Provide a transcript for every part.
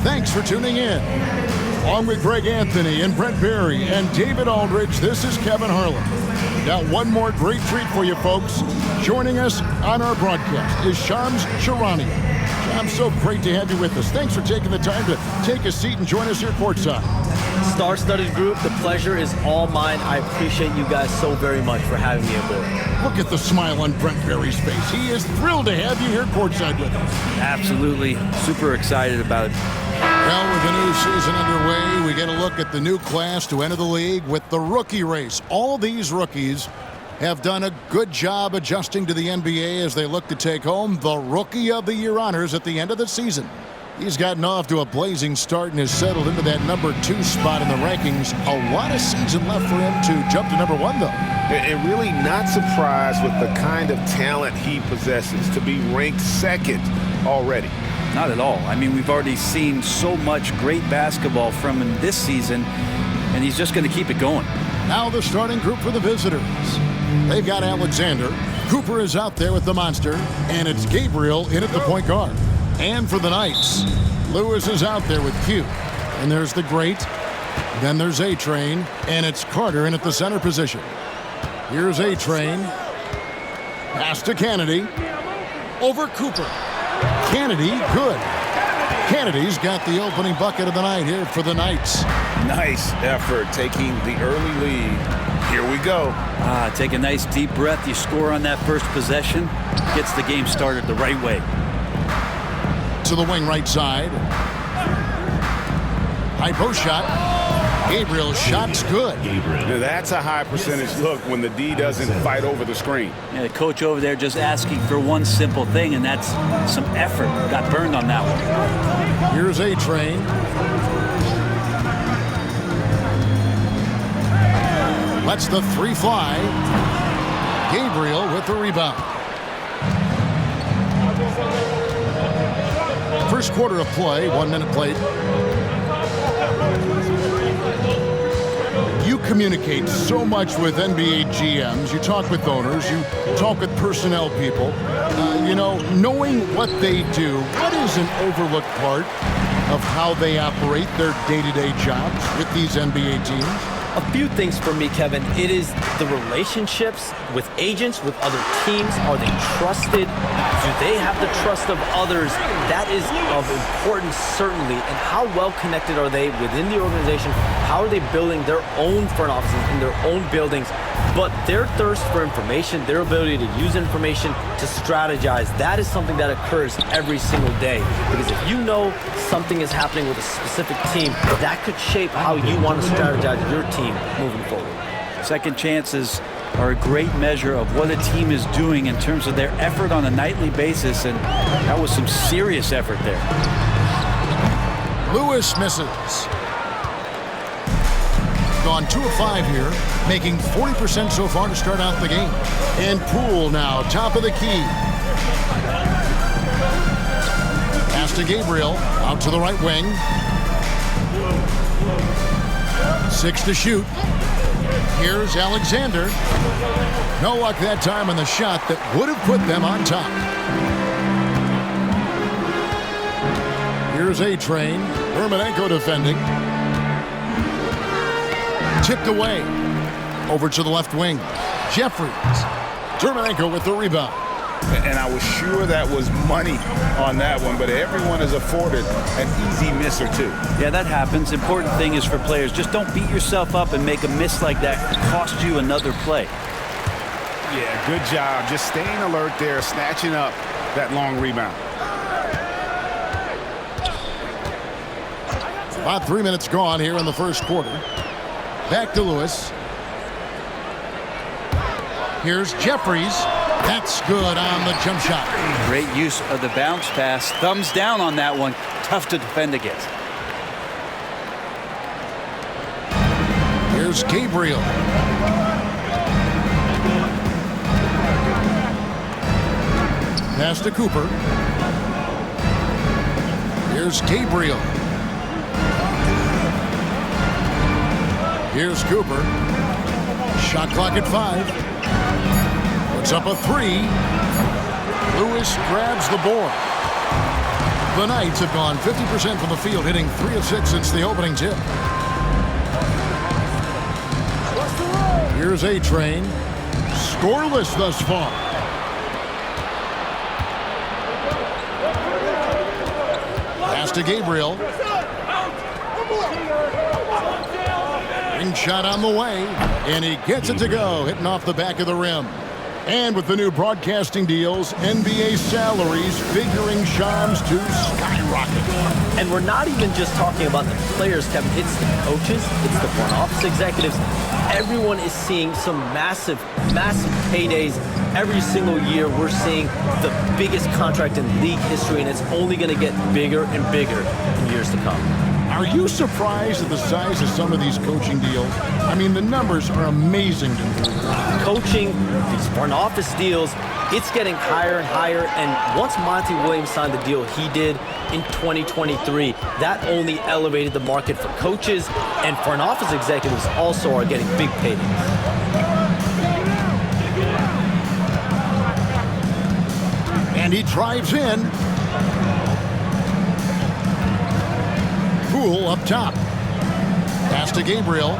Thanks for tuning in. Along with Greg Anthony and Brent Barry and David Aldridge, this is Kevin Harlan. Got one more great treat for you folks. Joining us on our broadcast is Shams Charania. Shams, so great to have you with us. Thanks for taking the time to take a seat and join us here courtside. Star-studded group, the pleasure is all mine. I appreciate you guys so very much for having me aboard. Look at the smile on Brent Barry's face. He is thrilled to have you here courtside with us. Absolutely. Super excited about it. Well, with the new season underway, we get a look at the new class to enter the league with the rookie race. All these rookies have done a good job adjusting to the NBA as they look to take home the Rookie of the Year honors at the end of the season. He's gotten off to a blazing start and has settled into that #2 spot in the rankings. A lot of season left for him to jump to #1, though. And really not surprised with the kind of talent he possesses to be ranked second already. Not at all. I mean, we've already seen so much great basketball from him this season, and he's just going to keep it going. Now the starting group for the visitors. They've got Alexander. Cooper is out there with the monster, and it's Gabriel in at the point guard. And for the Knights, Lewis is out there with Q. And there's the great. Then there's A-Train, and it's Carter in at the center position. Here's A-Train. Pass to Kennedy. Over Cooper. Kennedy, good. Kennedy's got the opening bucket of the night here for the Knights. Nice effort taking the early lead. Here we go. Take a nice deep breath. You score on that first possession. Gets the game started the right way. To the wing right side. High post shot. Gabriel's shot's good. Now that's a high percentage look when the D doesn't fight over the screen. Yeah, the coach over there just asking for one simple thing, and that's some effort. Got burned on that one. Here's A-Train. Lets the three fly. Gabriel with the rebound. First quarter of play, 1 minute played. You communicate so much with NBA GMs. You talk with owners. You talk with personnel people. Knowing what they do, what is an overlooked part of how they operate their day-to-day jobs with these NBA teams? A few things for me, Kevin. It is the relationships with agents, with other teams. Are they trusted? Do they have the trust of others? That is of importance, certainly. And how well connected are they within the organization? How are they building their own front offices in their own buildings? But their thirst for information, their ability to use information to strategize, that is something that occurs every single day. Because if you know something is happening with a specific team, that could shape how you want to strategize your team moving forward. Second chances are a great measure of what a team is doing in terms of their effort on a nightly basis, and that was some serious effort there. Lewis misses. Gone 2 of 5 here, making 40% so far to start out the game. And Poole now, top of the key. Pass to Gabriel, out to the right wing. 6 to shoot. Here's Alexander. No luck that time on the shot that would have put them on top. Here's A-Train. Hermanenko defending. Tipped away. Over to the left wing. Jeffries. Hermanenko with the rebound. And I was sure that was money on that one, but everyone is afforded an easy miss or two. Yeah, that happens. Important thing is for players, just don't beat yourself up and make a miss like that cost you another play. Yeah, good job. Just staying alert there, snatching up that long rebound. About 3 minutes gone here in the first quarter. Back to Lewis. Here's Jeffries. That's good on the jump shot. Great use of the bounce pass. Thumbs down on that one. Tough to defend against. Here's Gabriel. Pass to Cooper. Here's Gabriel. Here's Cooper. Shot clock at 5. Puts up a 3. Lewis grabs the board. The Knights have gone 50% from the field, hitting 3 of 6 since the opening tip. Here's A-Train. Scoreless thus far. Pass to Gabriel. Ring shot on the way, and he gets it to go, hitting off the back of the rim. And with the new broadcasting deals, NBA salaries figuring Shams to skyrocket. And we're not even just talking about the players, Kevin. It's the coaches, it's the front office executives. Everyone is seeing some massive, massive paydays. Every single year, we're seeing the biggest contract in league history, and it's only going to get bigger and bigger in years to come. Are you surprised at the size of some of these coaching deals? I mean, the numbers are amazing to me. Coaching, these front office deals, it's getting higher and higher. And once Monty Williams signed the deal he did in 2023, that only elevated the market for coaches, and front office executives also are getting big paydays. And he drives in. Poole up top. Pass to Gabriel.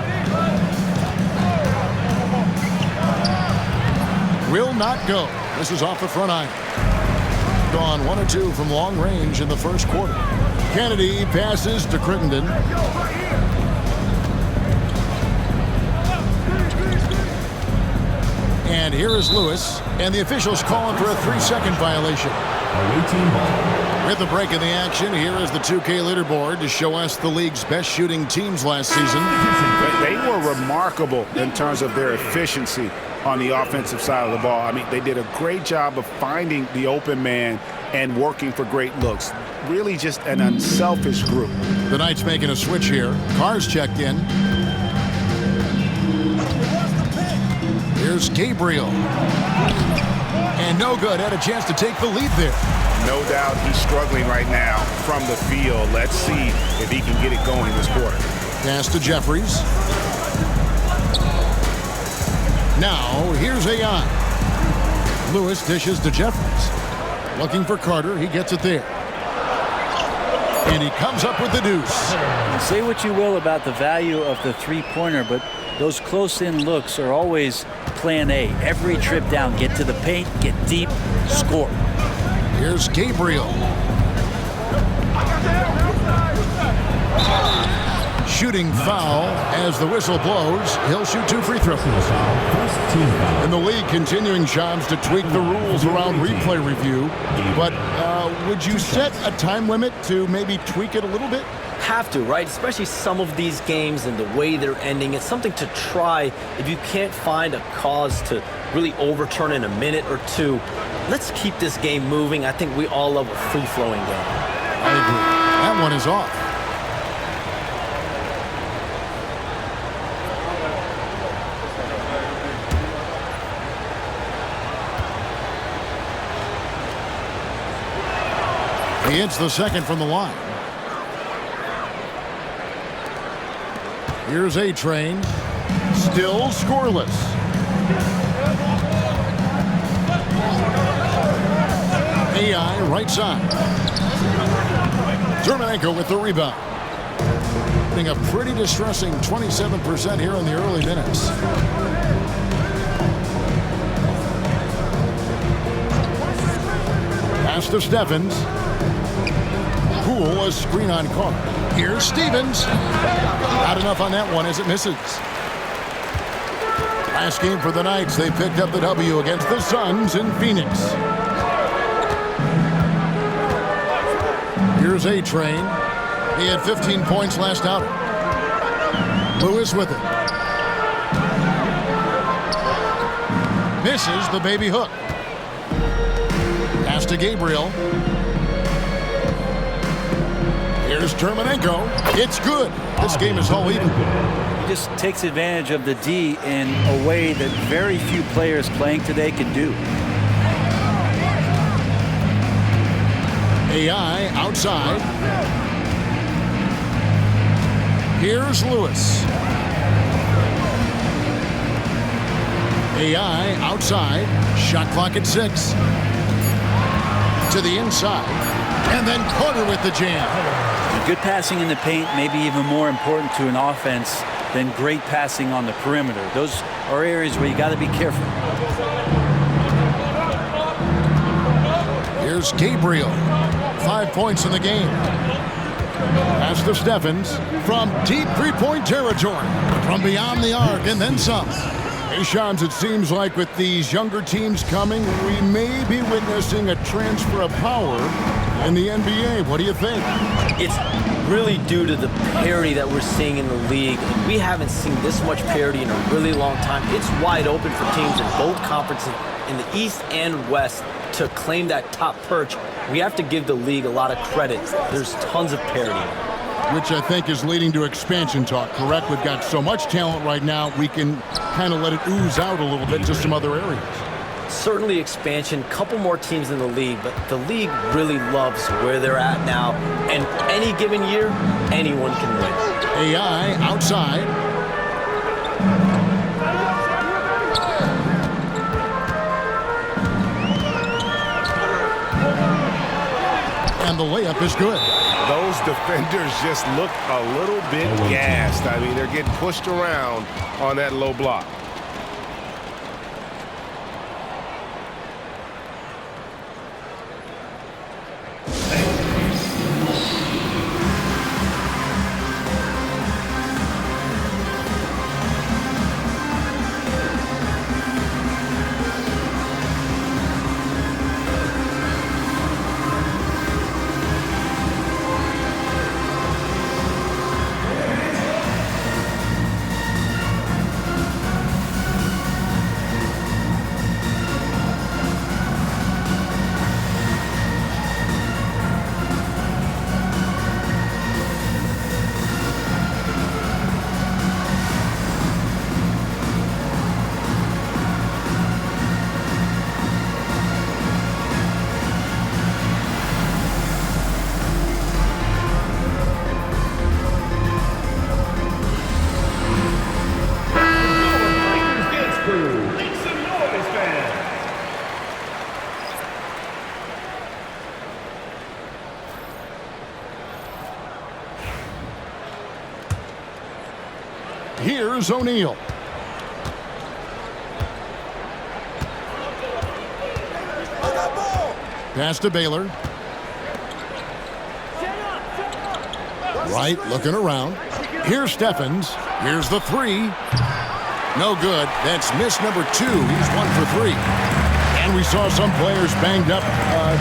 Will not go. This is off the front iron. Gone 1 of 2 from long range in the first quarter. Kennedy passes to Crittenden. And here is Lewis. And the officials calling for a 3-second violation. With the break in the action, here is the 2K leaderboard to show us the league's best shooting teams last season. They were remarkable in terms of their efficiency on the offensive side of the ball. I mean, they did a great job of finding the open man and working for great looks. Really just an unselfish group. The Knights making a switch here. Carr's checked in. Here's Gabriel. And no good. Had a chance to take the lead there. No doubt he's struggling right now from the field. Let's see if he can get it going this quarter. Pass to Jeffries. Now, here's AI. Lewis dishes to Jeffries. Looking for Carter. He gets it there. And he comes up with the deuce. Say what you will about the value of the three-pointer, but those close-in looks are always plan A. Every trip down, get to the paint, get deep, score. Here's Gabriel. Shooting foul as the whistle blows. He'll shoot 2 free throws. And the league continuing, Shams, to tweak the rules around replay review. But would you set a time limit to maybe tweak it a little bit? Have to, right? Especially some of these games and the way they're ending. It's something to try. If you can't find a cause to really overturn in a minute or two, let's keep this game moving. I think we all love a free-flowing game. I agree. That one is off. He hits the second from the line. Here's A-Train. Still scoreless. AI right side. Terminenko with the rebound. Getting a pretty distressing 27% here in the early minutes. Pass to Steffens. Poole, a screen on Carr. Here's Stevens. Not enough on that one as it misses. Last game for the Knights, they picked up the W against the Suns in Phoenix. Here's A-Train. He had 15 points last outing. Lewis with it. Misses the baby hook. Pass to Gabriel. Here's Terminenko. It's good. This game is all even. He just takes advantage of the D in a way that very few players playing today can do. AI outside. Here's Lewis. AI outside. Shot clock at 6. To the inside. And then Carter with the jam. Good passing in the paint may be even more important to an offense than great passing on the perimeter. Those are areas where you got to be careful. Here's Gabriel. 5 points in the game. Pass to Steffens from deep three-point territory. From beyond the arc and then some. Hey, Shams, it seems like with these younger teams coming, we may be witnessing a transfer of power in the NBA. What do you think? It's really due to the parity that we're seeing in the league. We haven't seen this much parity in a really long time. It's wide open for teams in both conferences in the East and West to claim that top perch. We have to give the league a lot of credit. There's tons of parity. Which I think is leading to expansion talk, correct? We've got so much talent right now, we can kind of let it ooze out a little bit to some other areas. Certainly expansion, couple more teams in the league, but the league really loves where they're at now. And any given year, anyone can win. AI outside. And the layup is good. Those defenders just look a little bit gassed. I mean, they're getting pushed around on that low block. Here's O'Neal. Pass to Baylor. Right, looking around. Here's Steffens. Here's the three. No good. That's miss number 2. He's 1 for 3. And we saw some players banged up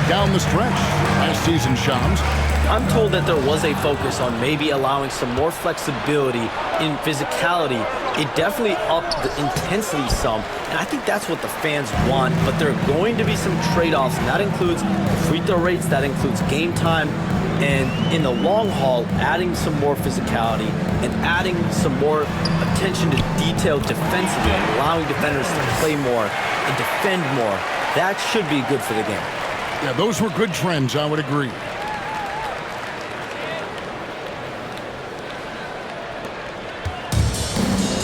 down the stretch last season, Shams. I'm told that there was a focus on maybe allowing some more flexibility in physicality. It definitely upped the intensity some, and I think that's what the fans want, but there are going to be some trade-offs, and that includes free throw rates, that includes game time, and in the long haul, adding some more physicality and adding some more attention to detail defensively, and allowing defenders to play more and defend more. That should be good for the game. Yeah, those were good trends, I would agree.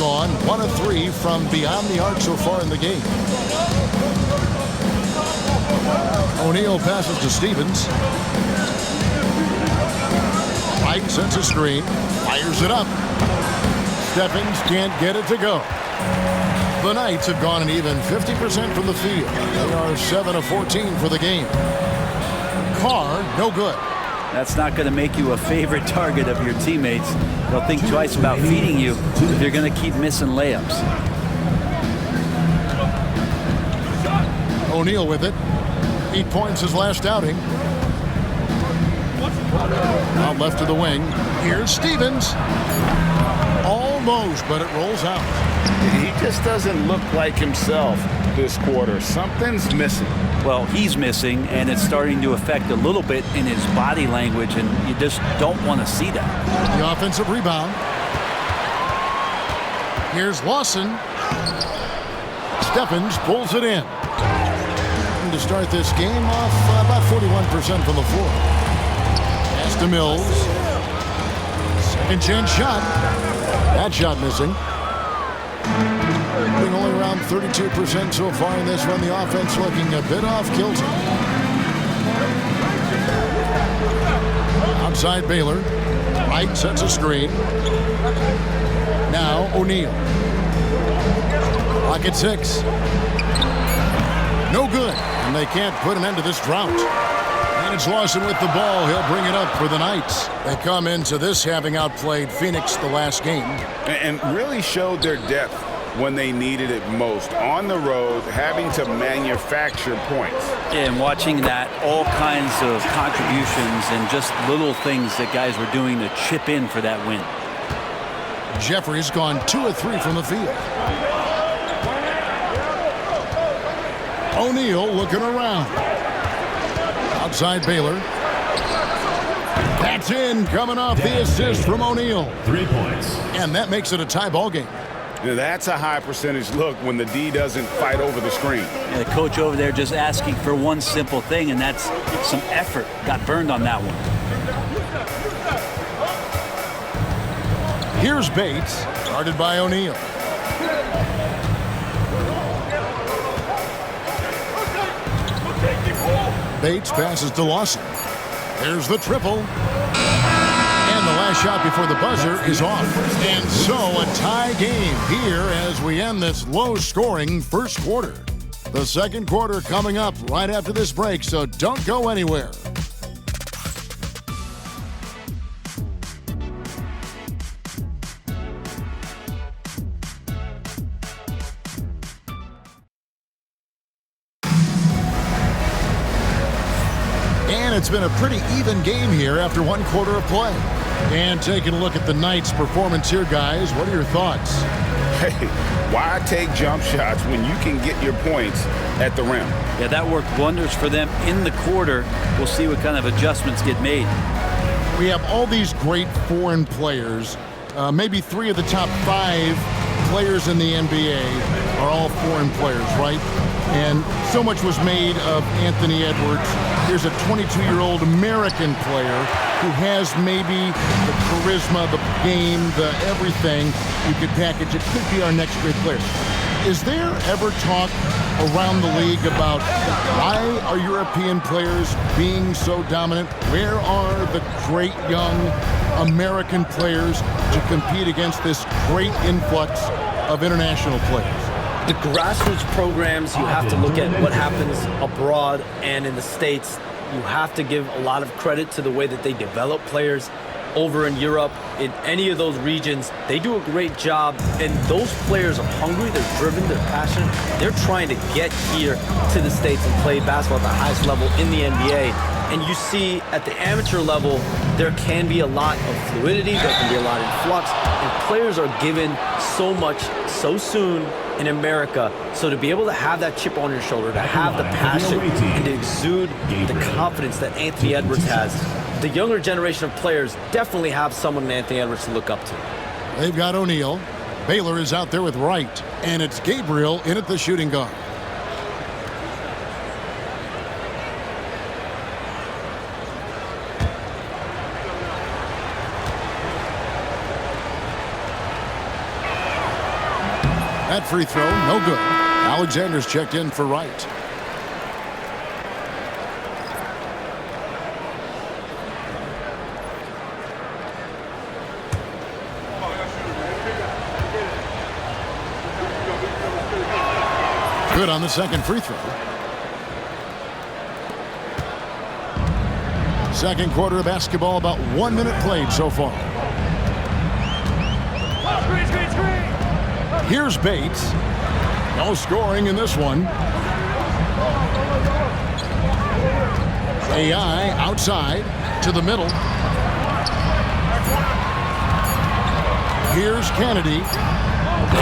On 1 of 3 from beyond the arc so far in the game. O'Neal passes to Stevens. Mike sets a screen, fires it up. Steffens can't get it to go. The Knights have gone an even 50% from the field. They are 7 of 14 for the game. Carr, no good. That's not going to make you a favorite target of your teammates. They'll think twice about feeding you if you're going to keep missing layups. O'Neal with it. 8 points his last outing. Out left to the wing. Here's Stevens. Almost, but it rolls out. He just doesn't look like himself this quarter. Something's missing. Well, he's missing, and it's starting to affect a little bit in his body language, and you just don't want to see that. The offensive rebound. Here's Lawson. Steffens pulls it in. And to start this game off about 41% from the floor. Pass to Mills. Second chance shot. That shot missing. Only around 32% so far in this one. The offense looking a bit off kilter. Outside Baylor. Wright sets a screen. Now O'Neal. Clock at 6. No good. And they can't put an end to this drought. And it's Lawson with the ball. He'll bring it up for the Knights. They come into this having outplayed Phoenix the last game. And really showed their depth when they needed it most. On the road, having to manufacture points. And watching that, all kinds of contributions and just little things that guys were doing to chip in for that win. Jeffrey's gone 2 of 3 from the field. O'Neal looking around. Outside Baylor. That's in, coming off the assist from O'Neal. 3 points. And that makes it a tie ball game. Now, that's a high percentage look when the D doesn't fight over the screen. And the coach over there just asking for one simple thing, and that's some effort. Got burned on that one. Here's Bates, guarded by O'Neal. Bates passes to Lawson. There's the triple. And the last shot before the buzzer is off. And so a tie game here as we end this low-scoring first quarter. The second quarter coming up right after this break, so don't go anywhere. And it's been a pretty even game here after one quarter of play. And taking a look at the Knights' performance here, guys, what are your thoughts? Hey, why take jump shots when you can get your points at the rim? Yeah, that worked wonders for them in the quarter. We'll see what kind of adjustments get made. We have all these great foreign players. Maybe 3 of the top 5 players in the NBA are all foreign players, right? And so much was made of Anthony Edwards. Here's a 22-year-old American player who has maybe the charisma, the game, the everything you could package. It could be our next great player. Is there ever talk around the league about why are European players being so dominant? Where are the great young American players to compete against this great influx of international players? The grassroots programs, you have to look at what happens abroad and in the States. You have to give a lot of credit to the way that they develop players over in Europe. In any of those regions, they do a great job, and those players are hungry, they're driven, they're passionate. They're trying to get here to the States and play basketball at the highest level in the NBA. And you see at the amateur level, there can be a lot of fluidity, there can be a lot of flux, and players are given so much so soon in America. So to be able to have that chip on your shoulder, to have the passion, and to exude the confidence that Anthony Edwards has, the younger generation of players definitely have someone in Anthony Edwards to look up to. They've got O'Neal. Baylor is out there with Wright, and it's Gabriel in at the shooting guard. That free throw, no good. Alexander's checked in for Wright. Good on the second free throw. Second quarter of basketball, about 1 minute played so far. Here's Bates. No scoring in this one. AI outside to the middle. Here's Kennedy.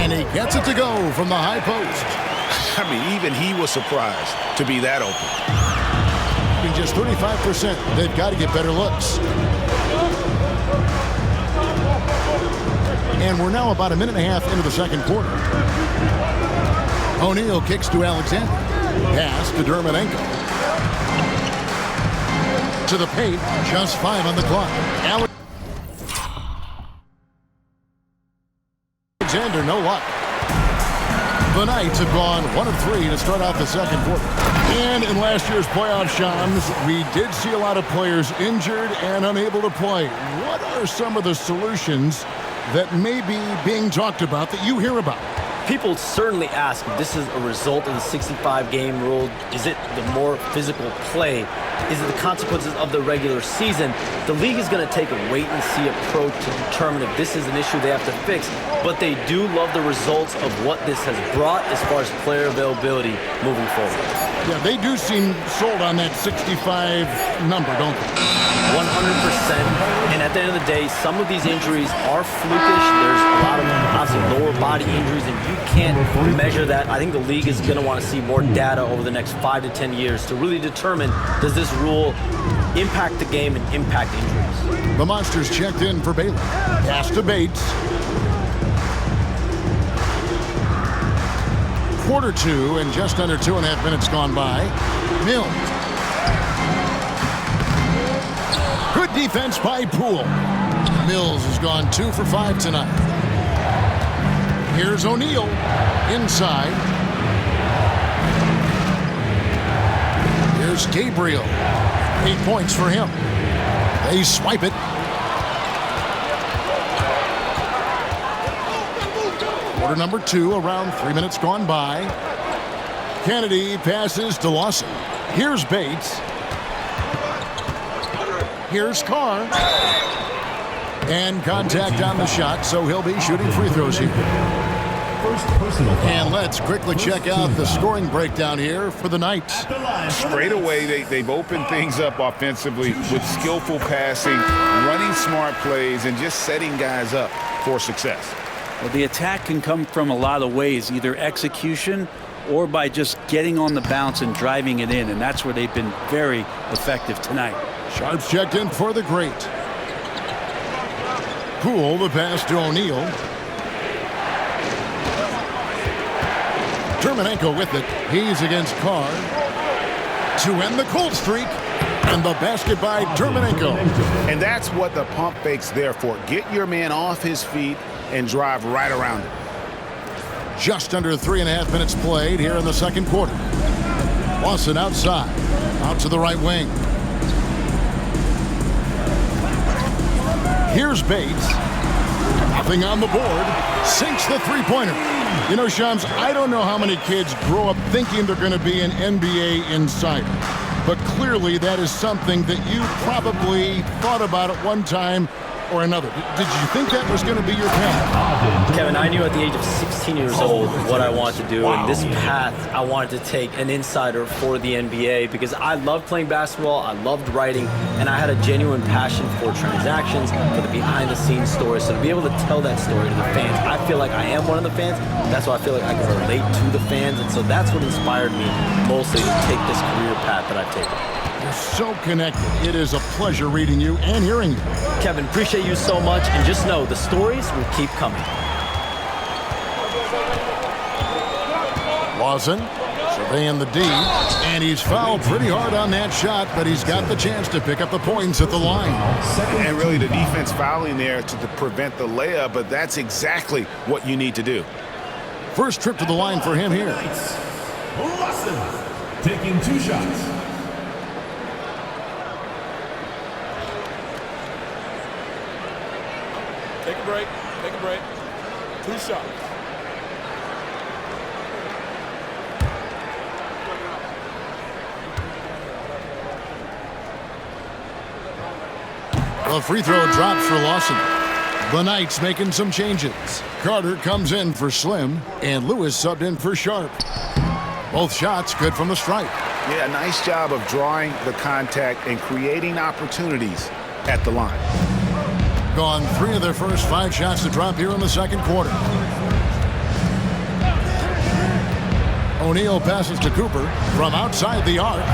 And he gets it to go from the high post. I mean, even he was surprised to be that open. Just 35%. They've got to get better looks. And we're now about a minute and a half into the second quarter. O'Neal kicks to Alexander. Pass to Dermonenko. To the paint. Just 5 on the clock. Alexander, no luck. The Knights have gone 1 of 3 to start out the second quarter. And in last year's playoff, Shams, we did see a lot of players injured and unable to play. What are some of the solutions that may be being talked about that you hear about? People certainly ask if this is a result of the 65-game rule. Is it the more physical play? Is it the consequences of the regular season? The league is going to take a wait-and-see approach to determine if this is an issue they have to fix. But they do love the results of what this has brought as far as player availability moving forward. Yeah, they do seem sold on that 65 number, don't they? 100%. And at the end of the day, some of these injuries are flukish. There's a lot of obviously lower body injuries, and you can't measure that. I think the league is going to want to see more data over the next 5 to 10 years to really determine, does this rule impact the game and impact injuries? The Monsters checked in for Baylor. Pass to Bates. Quarter 2 and just under 2.5 minutes gone by. Mills. Good defense by Poole. Mills has gone 2 for 5 tonight. Here's O'Neal inside. Here's Gabriel. 8 points for him. They swipe it. Quarter number 2, around 3 minutes gone by. Kennedy passes to Lawson. Here's Bates. Here's Carr. And contact on the shot, so he'll be shooting free throws here. And let's quickly check out the scoring breakdown here for the Knights. Straight away, they've opened things up offensively with skillful passing, running smart plays, and just setting guys up for success. Well, the attack can come from a lot of ways, either execution or by just getting on the bounce and driving it in, and that's where they've been very effective tonight. Sharps checked in for the great. Poole, the pass to O'Neal. Terminenko with it. He's against Carr. To end the cold streak. And the basket by Terminenko. And that's what the pump fake's there for. Get your man off his feet and drive right around it. Just under 3.5 minutes played here in the second quarter. Lawson outside. Out to the right wing. Here's Bates. Nothing on the board. Sinks the three-pointer. You know, Shams, I don't know how many kids grow up thinking they're going to be an NBA insider. But clearly that is something that you probably thought about at one time or another. Did you think that was going to be your path? Kevin, I knew at the age of 16 years old what I wanted to do, and this path I wanted to take an insider for the NBA because I loved playing basketball, I loved writing, and I had a genuine passion for transactions, for the behind-the-scenes stories. So to be able to tell that story to the fans, I feel like I am one of the fans. That's why I feel like I can relate to the fans, and so that's what inspired me mostly to take this career path that I've taken. You're so connected. It is a pleasure reading you and hearing you. Kevin, appreciate you so much, and just know the stories will keep coming. Lawson surveying the D, and he's fouled pretty hard on that shot, but he's got the chance to pick up the points at the line. And really the defense fouling there to prevent the layup, but that's exactly what you need to do. First trip to the line for him here. Lawson taking 2 shots. Take a break. Take a break. 2 shots. The free throw drops for Lawson. The Knights making some changes. Carter comes in for Slim, and Lewis subbed in for Sharp. Both shots good from the stripe. Yeah, nice job of drawing the contact and creating opportunities at the line. Gone 3 of their first 5 shots to drop here in the second quarter. O'Neal passes to Cooper from outside the arc.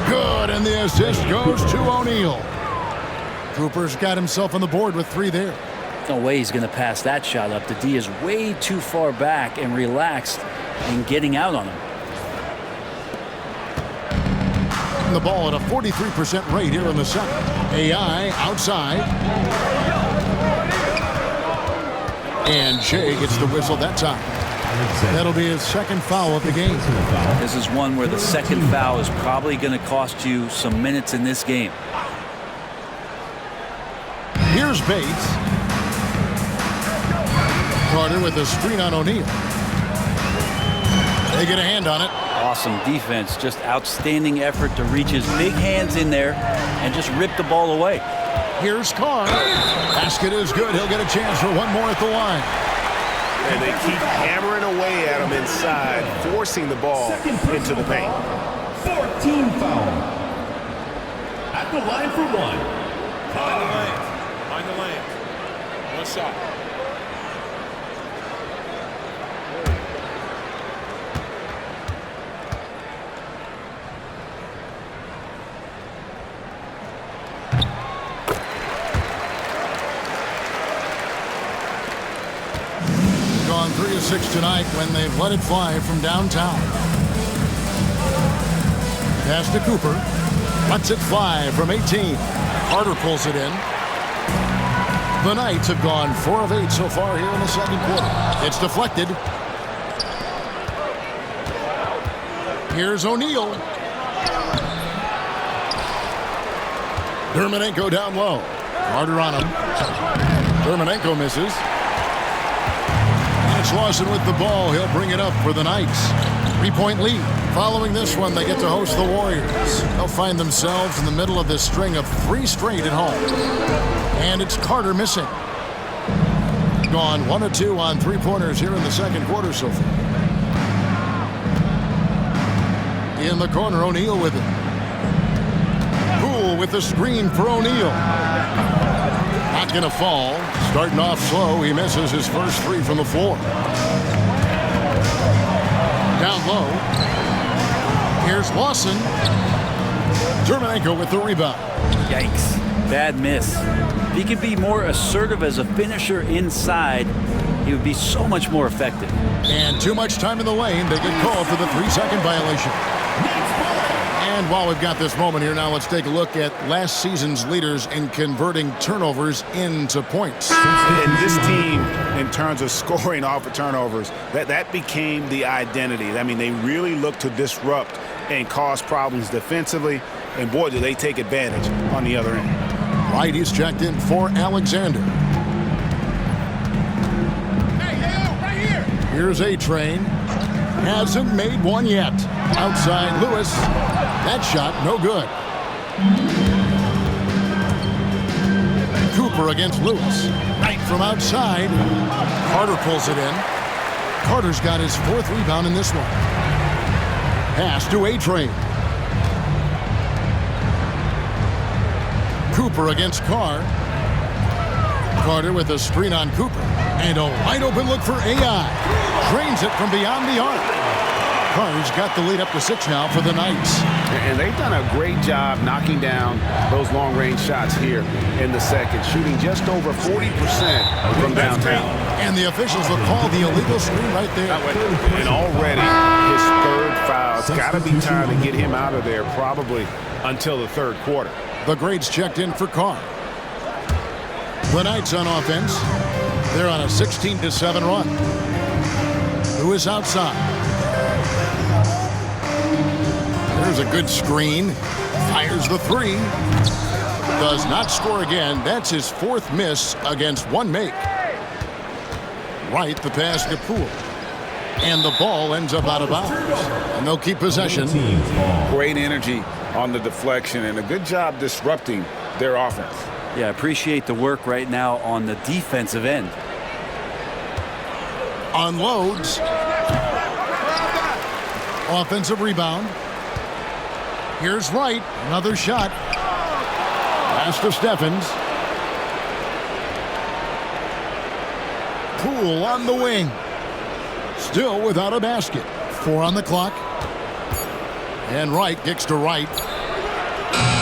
Good, and the assist goes to O'Neal. Cooper's got himself on the board with 3 there. No way he's going to pass that shot up. The D is way too far back and relaxed in getting out on him. The ball at a 43% rate here in the second. AI outside. And Shea gets the whistle that time. Alexander. That'll be his second foul of the game. Personal foul. This is one where the second foul is probably going to cost you some minutes in this game. Here's Bates. Carter with a screen on O'Neal. They get a hand on it. Awesome defense. Just outstanding effort to reach his big hands in there and just rip the ball away. Here's Carr. Basket is good. He'll get a chance for one more at the line. And they keep hammering away at him inside, forcing the ball into the paint. 14 foul. At the line for one. Mind the lane. One shot. Gone 3 of 6 tonight when they've let it fly from downtown. Pass to Cooper. Lets it fly from 18. Carter pulls it in. The Knights have gone 4 of 8 so far here in the second quarter. It's deflected. Here's O'Neal. Dermonenko down low. Carter on him. Dermonenko misses. And it's Lawson with the ball. He'll bring it up for the Knights. 3-point lead. Following this one, they get to host the Warriors. They'll find themselves in the middle of this string of 3 straight at home. And it's Carter missing. Gone 1 of 2 on 3-pointers here in the second quarter so far. In the corner, O'Neal with it. Poole with the screen for O'Neal. Not going to fall. Starting off slow, he misses his first 3 from the floor. Down low. Here's Lawson. Dermonenko with the rebound. Yikes. Bad miss. If he could be more assertive as a finisher inside, he would be so much more effective. And too much time in the lane. They get called for the 3-second violation. And while we've got this moment here now, let's take a look at last season's leaders in converting turnovers into points. And this team, in terms of scoring off of turnovers, that became the identity. I mean, they really look to disrupt and cause problems defensively. And boy, do they take advantage on the other end. Right, he's checked in for Alexander. Right here. Here's A-Train. Hasn't made one yet. Outside Lewis. That shot, no good. Cooper against Lewis. Right from outside. Carter pulls it in. Carter's got his 4th rebound in this one. Pass to A-Train. Cooper against Carr. Carter with a screen on Cooper. And a wide open look for AI. Drains it from beyond the arc. Carter's got the lead up to 6 now for the Knights. And they've done a great job knocking down those long-range shots here in the second, shooting just over 40% from downtown. And the officials will call the illegal screen right there. And already his 3rd foul. It's got to be time to get him out of there probably until the 3rd quarter. The grades checked in for Carr. The Knights on offense. They're on a 16-7 run. Who is outside? There's a good screen. Fires the 3. Does not score again. That's his 4th miss against 1 make. Right, the pass to Poole. And the ball ends up out of bounds. And they'll keep possession. Great energy on the deflection and a good job disrupting their offense. Yeah, appreciate the work right now on the defensive end. Unloads. Offensive rebound. Here's Wright. Another shot. Pass to Steffens. Poole on the wing. Still without a basket. 4 on the clock. And Wright kicks to Wright.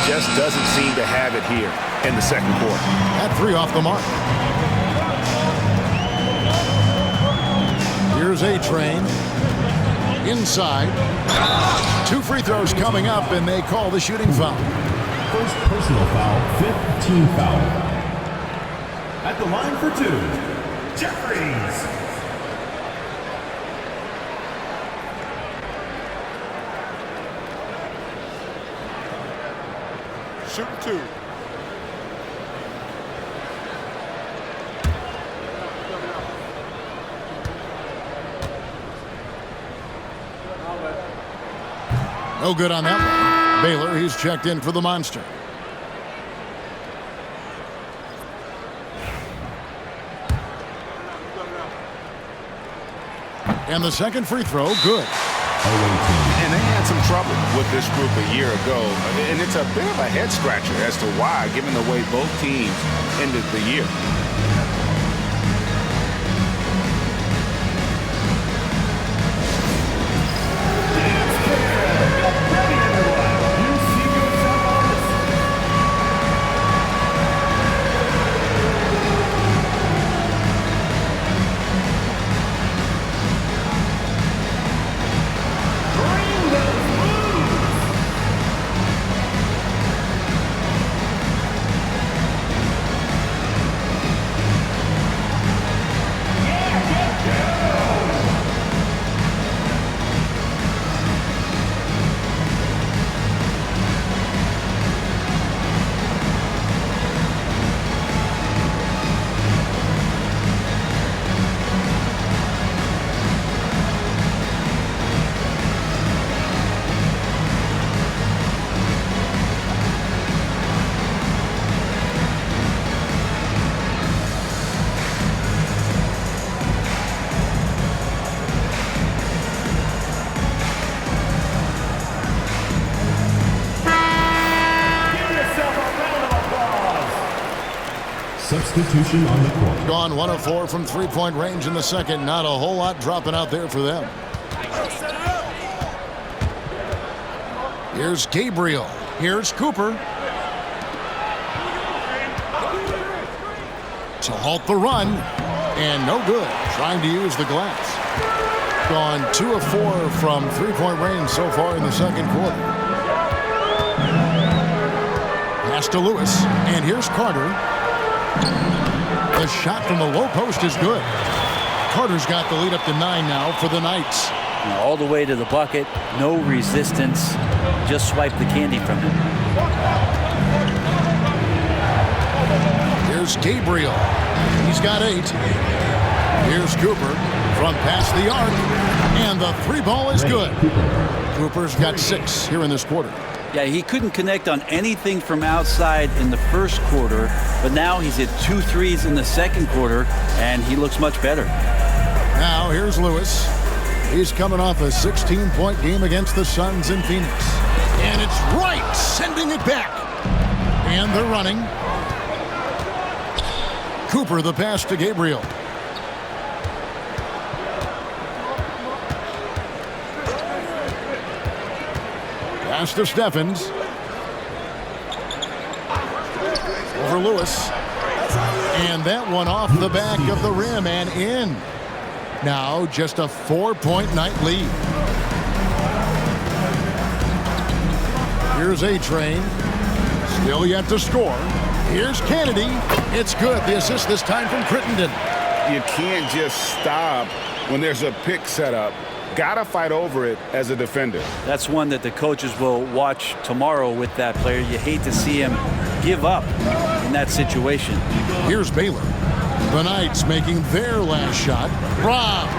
Just doesn't seem to have it here in the second quarter. That 3 off the mark. Here's A-Train. Inside. 2 free throws coming up, and they call the shooting foul. First personal foul, 5th team foul. At the line for 2, Jeffries. shooting 2. No good on that one. Baylor, he's checked in for the Monster. And the second free throw, good. And they had some trouble with this group a year ago. And it's a bit of a head scratcher as to why, given the way both teams ended the year. Substitution on the court. Gone 1 of 4 from three-point range in the second. Not a whole lot dropping out there for them. Here's Gabriel. Here's Cooper. To halt the run. And no good. Trying to use the glass. Gone 2 of 4 from three-point range so far in the second quarter. Pass to Lewis. And here's Carter. The shot from the low post is good. Carter's got the lead up to 9 now for the Knights. All the way to the bucket, no resistance. Just swipe the candy from him. Here's Gabriel. He's got 8. Here's Cooper from past the arc. And the 3 ball is good. Cooper's got 6 here in this quarter. Yeah, he couldn't connect on anything from outside in the first quarter, but now he's hit 2 threes in the second quarter, and he looks much better. Now here's Lewis. He's coming off a 16-point game against the Suns in Phoenix. And it's right, sending it back. And they're running. Cooper the pass to Gabriel. Pass to Steffens. Over Lewis. And that one off the back of the rim and in. Now just a 4-point Knight lead. Here's A-Train. Still yet to score. Here's Kennedy. It's good. The assist this time from Crittenden. You can't just stop when there's a pick set up. Gotta fight over it as a defender. That's one that the coaches will watch tomorrow with that player. You hate to see him give up in that situation. Here's Baylor. The Knights making their last shot. Rob.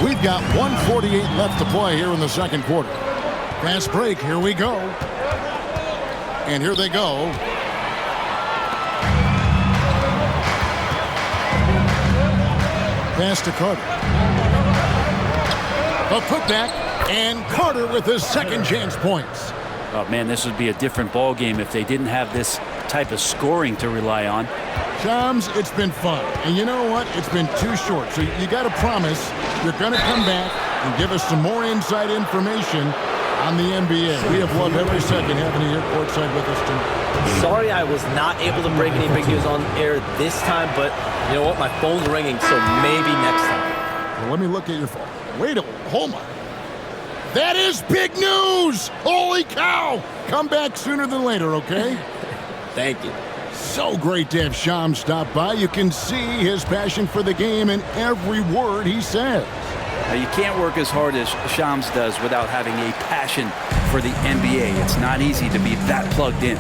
We've got 1:48 left to play here in the second quarter. Fast break. Here we go. And here they go. Pass to Carter. A putback, and Carter with his second chance points. Oh, man, this would be a different ball game if they didn't have this type of scoring to rely on. Shams, it's been fun. And you know what? It's been too short. So you got to promise you're going to come back and give us some more inside information on the NBA. We have loved every second having you here courtside with us tonight. Sorry I was not able to break any big news on air this time, but you know what? My phone's ringing, so maybe next time. Well, let me look at your phone. Wait a minute. Hold on. That is big news! Holy cow! Come back sooner than later, okay? Thank you. So great to have Shams stop by. You can see his passion for the game in every word he says. Now, you can't work as hard as Shams does without having a passion for the NBA. It's not easy to be that plugged in.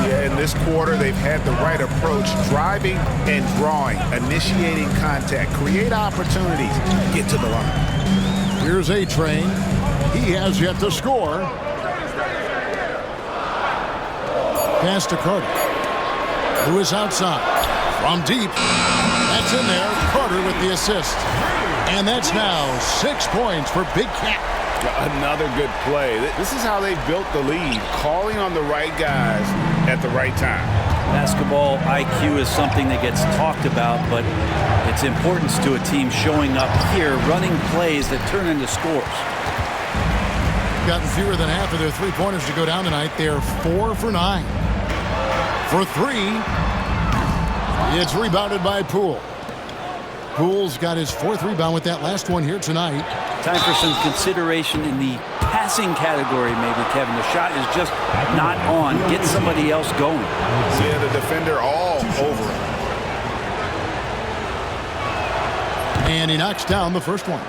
Yeah, in this quarter, they've had the right approach, driving and drawing, initiating contact, create opportunities, get to the line. Here's A-Train. He has yet to score. Pass to Carter. Lewis outside. From deep. That's in there. Carter with the assist. And that's now 6 points for Big Cat. Another good play. This is how they built the lead, calling on the right guys at the right time. Basketball IQ is something that gets talked about, but its importance to a team showing up here, running plays that turn into scores. Gotten fewer than half of their three-pointers to go down tonight. They're 4 for 9. For 3, it's rebounded by Poole. Poole's got his 4th rebound with that last one here tonight. Time for some consideration in the passing category, maybe, Kevin. The shot is just not on. Get somebody else going. Yeah, the defender all over it. And he knocks down the first one.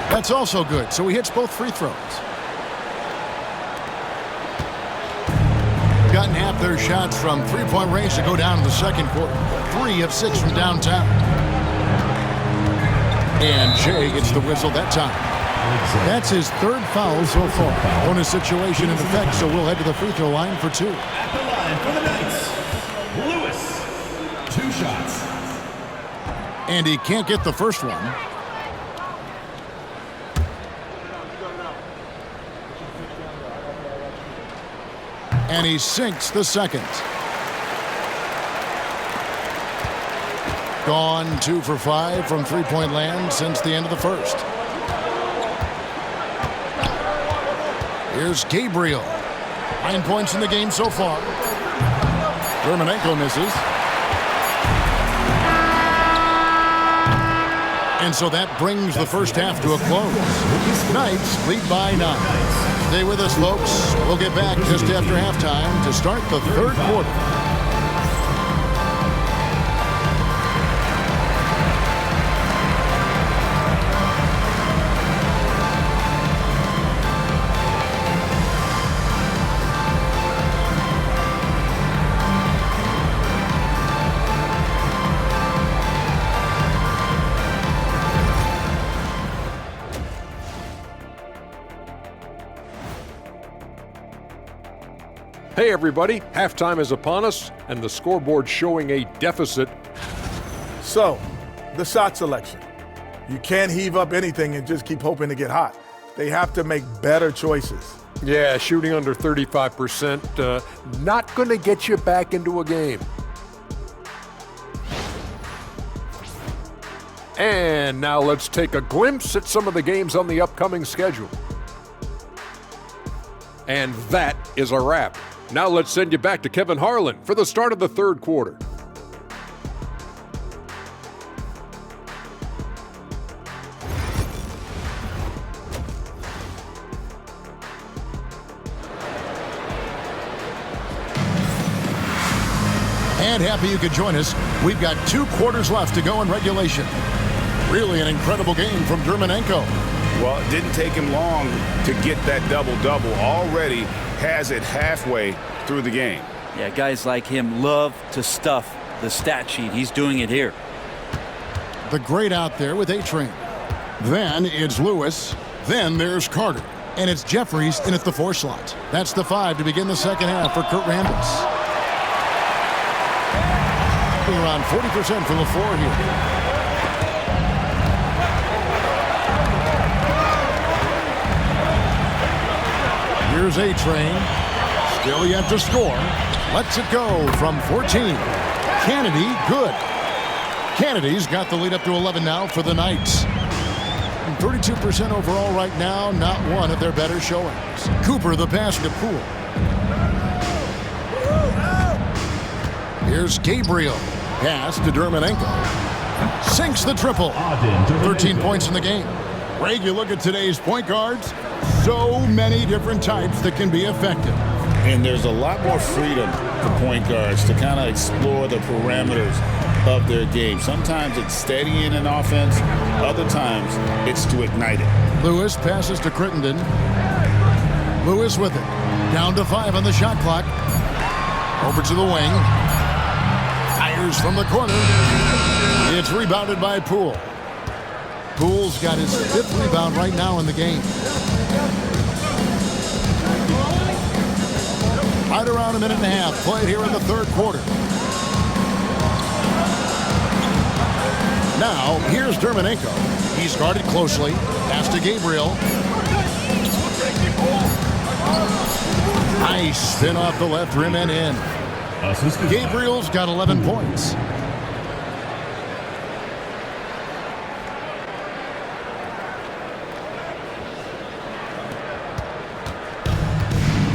That's also good, so he hits both free throws. Gotten half their shots from three-point range to go down in the second quarter. 3 of 6 from downtown. And Jay gets the whistle that time. That's his 3rd foul so far. Bonus situation in effect, so we'll head to the free throw line for 2. At the line for the Knights, Lewis. 2 shots. And he can't get the first one. And he sinks the second. Gone 2 for 5 from three-point land since the end of the first. Here's Gabriel. 9 points in the game so far. Dermonenko misses. And so that brings the first half to a close. Knights lead by 9. Stay with us, folks. We'll get back just after halftime to start the third quarter. Hey everybody, halftime is upon us and the scoreboard showing a deficit. So, the shot selection. You can't heave up anything and just keep hoping to get hot. They have to make better choices. Yeah, shooting under 35%, not going to get you back into a game. And now let's take a glimpse at some of the games on the upcoming schedule. And that is a wrap. Now let's send you back to Kevin Harlan for the start of the third quarter. And happy you could join us. We've got 2 quarters left to go in regulation. Really an incredible game from Dermonenko. Well, it didn't take him long to get that double-double. Already has it halfway through the game. Yeah, guys like him love to stuff the stat sheet. He's doing it here. The great out there with A-Train. Then it's Lewis. Then there's Carter. And it's Jeffries in at the 4 slot. That's the 5 to begin the second half for Kurt Rambis. Around 40% from the floor here. Here's A-Train. Still yet to score. Lets it go from 14. Kennedy, good. Kennedy's got the lead up to 11 now for the Knights. 32% overall right now, not one of their better showings. Cooper the pass to Poole. Here's Gabriel. Pass to Dermonenko. Sinks the triple. 13 points in the game. Greg, you look at today's point guards, so many different types that can be effective. And there's a lot more freedom for point guards to kind of explore the parameters of their game. Sometimes it's steadying an offense. Other times it's to ignite it. Lewis passes to Crittenden. Lewis with it. Down to 5 on the shot clock. Over to the wing. Fires from the corner. It's rebounded by Poole. Poole's got his 5th rebound right now in the game. Right around a minute and a half played here in the 3rd quarter. Now, here's Dermonenko. He's guarded closely. Pass to Gabriel. Nice spin off the left rim and in. Gabriel's got 11 points.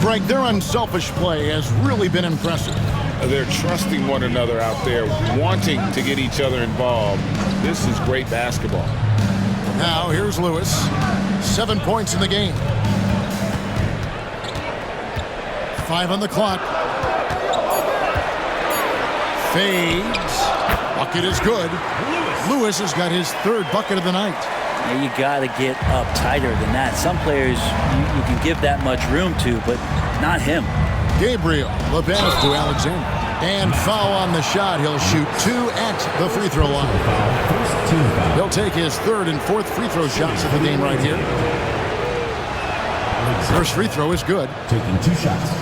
Greg, their unselfish play has really been impressive. They're trusting one another out there, wanting to get each other involved. This is great basketball. Now, here's Lewis. 7 points in the game. 5 on the clock. Fades. Bucket is good. Lewis has got his 3rd bucket of the night. Now you got to get up tighter than that. Some players you can give that much room to, but not him. Gabriel, the pass to Alexander. And foul on the shot. He'll shoot 2 at the free throw line. He'll take his 3rd and 4th free throw shots of the game right here. First free throw is good. Taking 2 shots.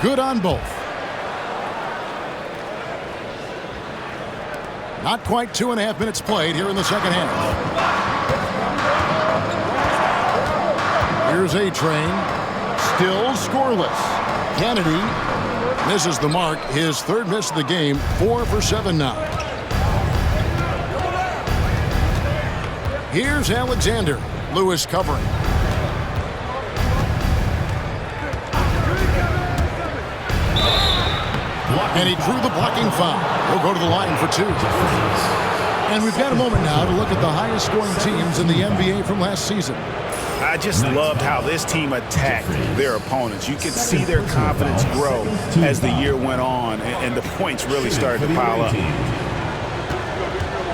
Good on both. Not quite 2.5 minutes played here in the 2nd half. Here's A-Train. Still scoreless. Kennedy misses the mark. His 3rd miss of the game. 4 for 7 now. Here's Alexander. Lewis covering. And he drew the blocking foul. He'll go to the line for 2. And we've got a moment now to look at the highest scoring teams in the NBA from last season. I just loved how this team attacked their opponents. You could see their confidence grow as the year went on, and the points really started to pile up.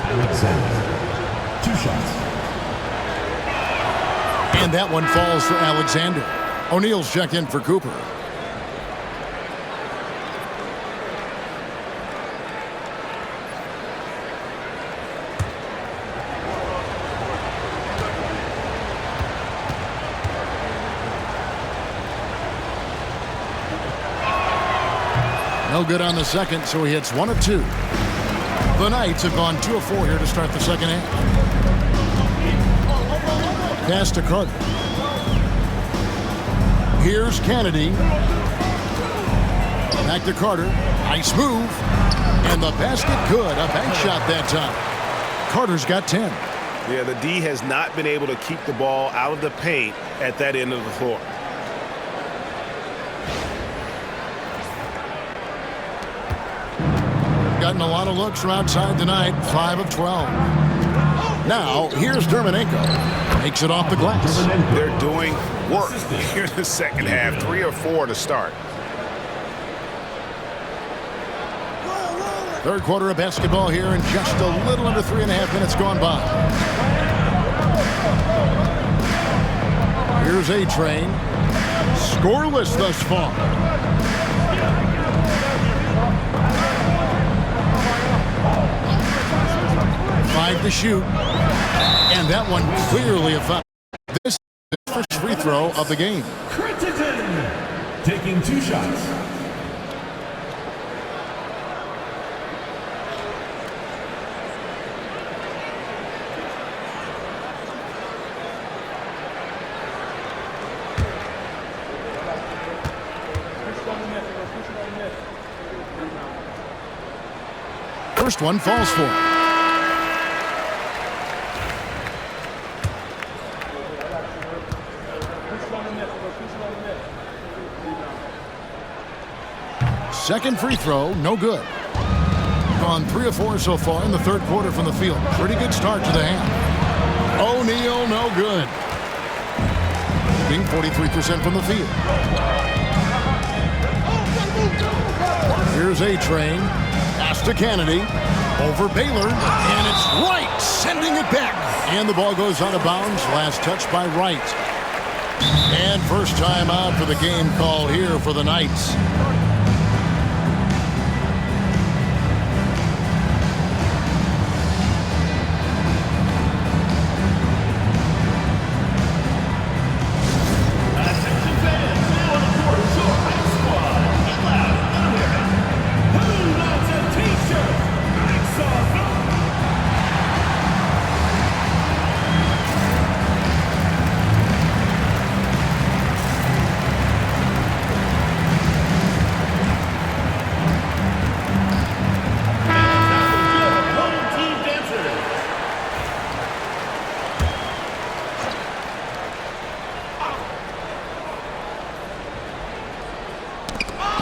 Alexander. 2 shots. And that one falls for Alexander. O'Neal's checked in for Cooper. No good on the second, so he hits 1 of 2. The Knights have gone 2 of 4 here to start the 2nd half. Pass to Carter. Here's Kennedy. Back to Carter. Nice move. And the basket good. A bank shot that time. Carter's got 10. Yeah, the D has not been able to keep the ball out of the paint at that end of the floor. Gotten a lot of looks from outside tonight. 5 of 12. Now, here's Dermonenko. Makes it off the glass. They're doing work here in the 2nd half. 3 or 4 to start. 3rd quarter of basketball here, and just a little under 3.5 minutes gone by. Here's A-Train. Scoreless thus far. To shoot, and that one clearly a foul. This is the first free throw of the game. Crittenden taking 2 shots. first one falls for him. Second free throw, no good. Gone 3 of 4 so far in the third quarter from the field. Pretty good start to the half. O'Neal, no good. Being 43% from the field. Here's A-Train. Pass to Kennedy. Over Baylor. And it's Wright sending it back. And the ball goes out of bounds. Last touch by Wright. And first time out for the game called here for the Knights.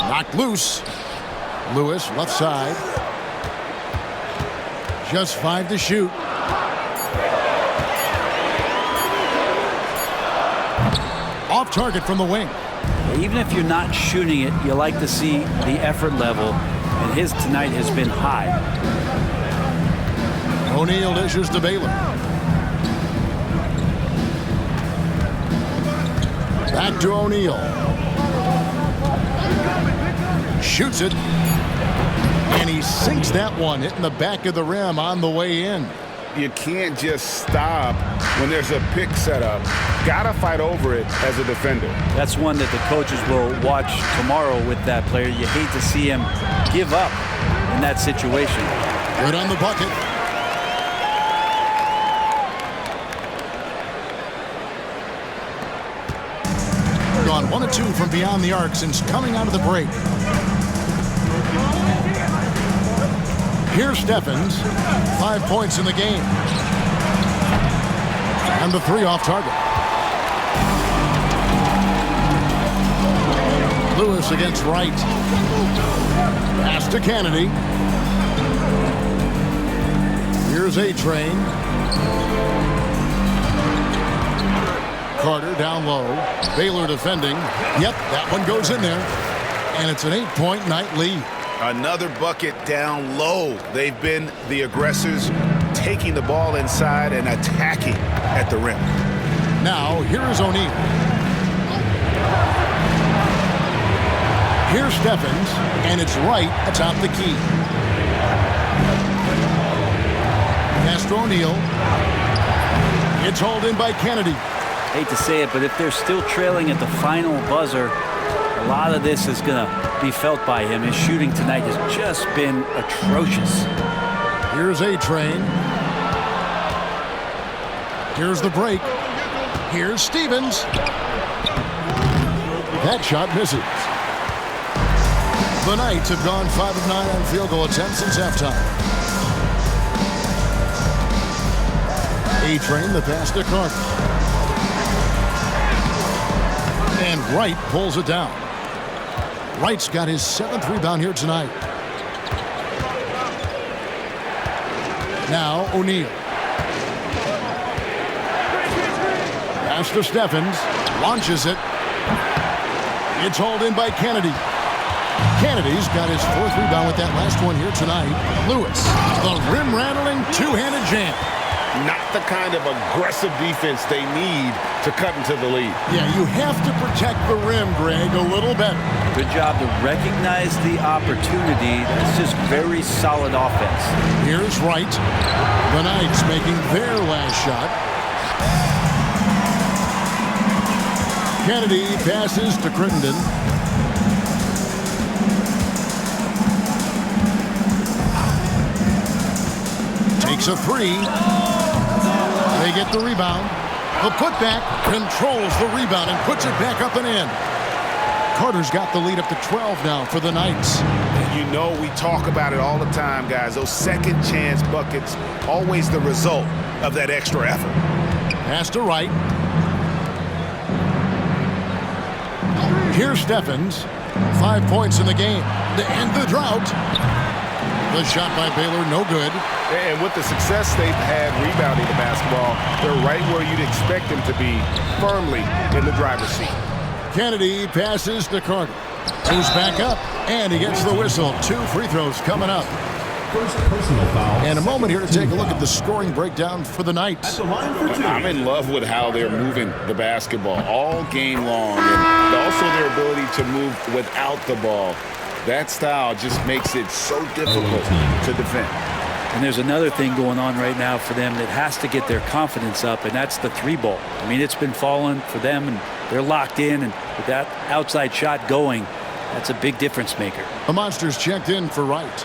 Knocked loose. Lewis, left side. Just 5 to shoot. Off target from the wing. Even if you're not shooting it, you like to see the effort level, and his tonight has been high. O'Neal dishes to Baylor. Back to O'Neal. Shoots it. And he sinks that one, hitting the back of the rim on the way in. You can't just stop when there's a pick set up. Gotta fight over it as a defender. That's one that the coaches will watch tomorrow with that player. You hate to see him give up in that situation. Good on the bucket. Gone 1 of 2 from beyond the arc since coming out of the break. Here's Stephens. 5 points in the game. And the 3 off target. Lewis against Wright. Pass to Kennedy. Here's A-Train. Carter down low. Baylor defending. Yep, that one goes in there. And it's an 8-point Knight lead. Another bucket down low. They've been the aggressors, taking the ball inside and attacking at the rim. Now, here is O'Neal. Here's Stephens, and it's Wright atop the key. Pass to O'Neal. It's hauled in by Kennedy. Hate to say it, but if they're still trailing at the final buzzer, a lot of this is going to be felt by him. His shooting tonight has just been atrocious. Here's A-Train. Here's the break. Here's Stevens. That shot misses. The Knights have gone 5 of 9 on field goal attempts since halftime. A-Train, the pass to Carter. And Wright pulls it down. Wright's got his 7th rebound here tonight. Now O'Neal. Pass to Stephens. Launches it. It's hauled in by Kennedy. Kennedy's got his 4th rebound with that last one here tonight. Lewis. The rim-rattling two-handed jam. Not the kind of aggressive defense they need to cut into the lead. Yeah, you have to protect the rim, Greg, a little better. Good job to recognize the opportunity. It's just very solid offense. Here's Wright. The Knights making their last shot. Kennedy passes to Crittenden. Takes a 3. They get the rebound. The putback controls the rebound and puts it back up and in. Carter's got the lead up to 12 now for the Knights. You know we talk about it all the time, guys. Those second chance buckets, always the result of that extra effort. Pass to Wright. Here's Steffens. 5 points in the game to end the drought. The shot by Baylor, no good. And with the success they've had rebounding the basketball, they're right where you'd expect them to be, firmly in the driver's seat. Kennedy passes to Carter. Goes back up, and he gets the whistle. 2 free throws coming up. First personal foul. And a moment here to take a look at the scoring breakdown for the Knights. I'm in love with how they're moving the basketball all game long, and also their ability to move without the ball. That style just makes it so difficult to defend. And there's another thing going on right now for them that has to get their confidence up, and that's the 3-ball. I mean, it's been falling for them, and they're locked in, and with that outside shot going, that's a big difference maker. The Monsters checked in for Wright.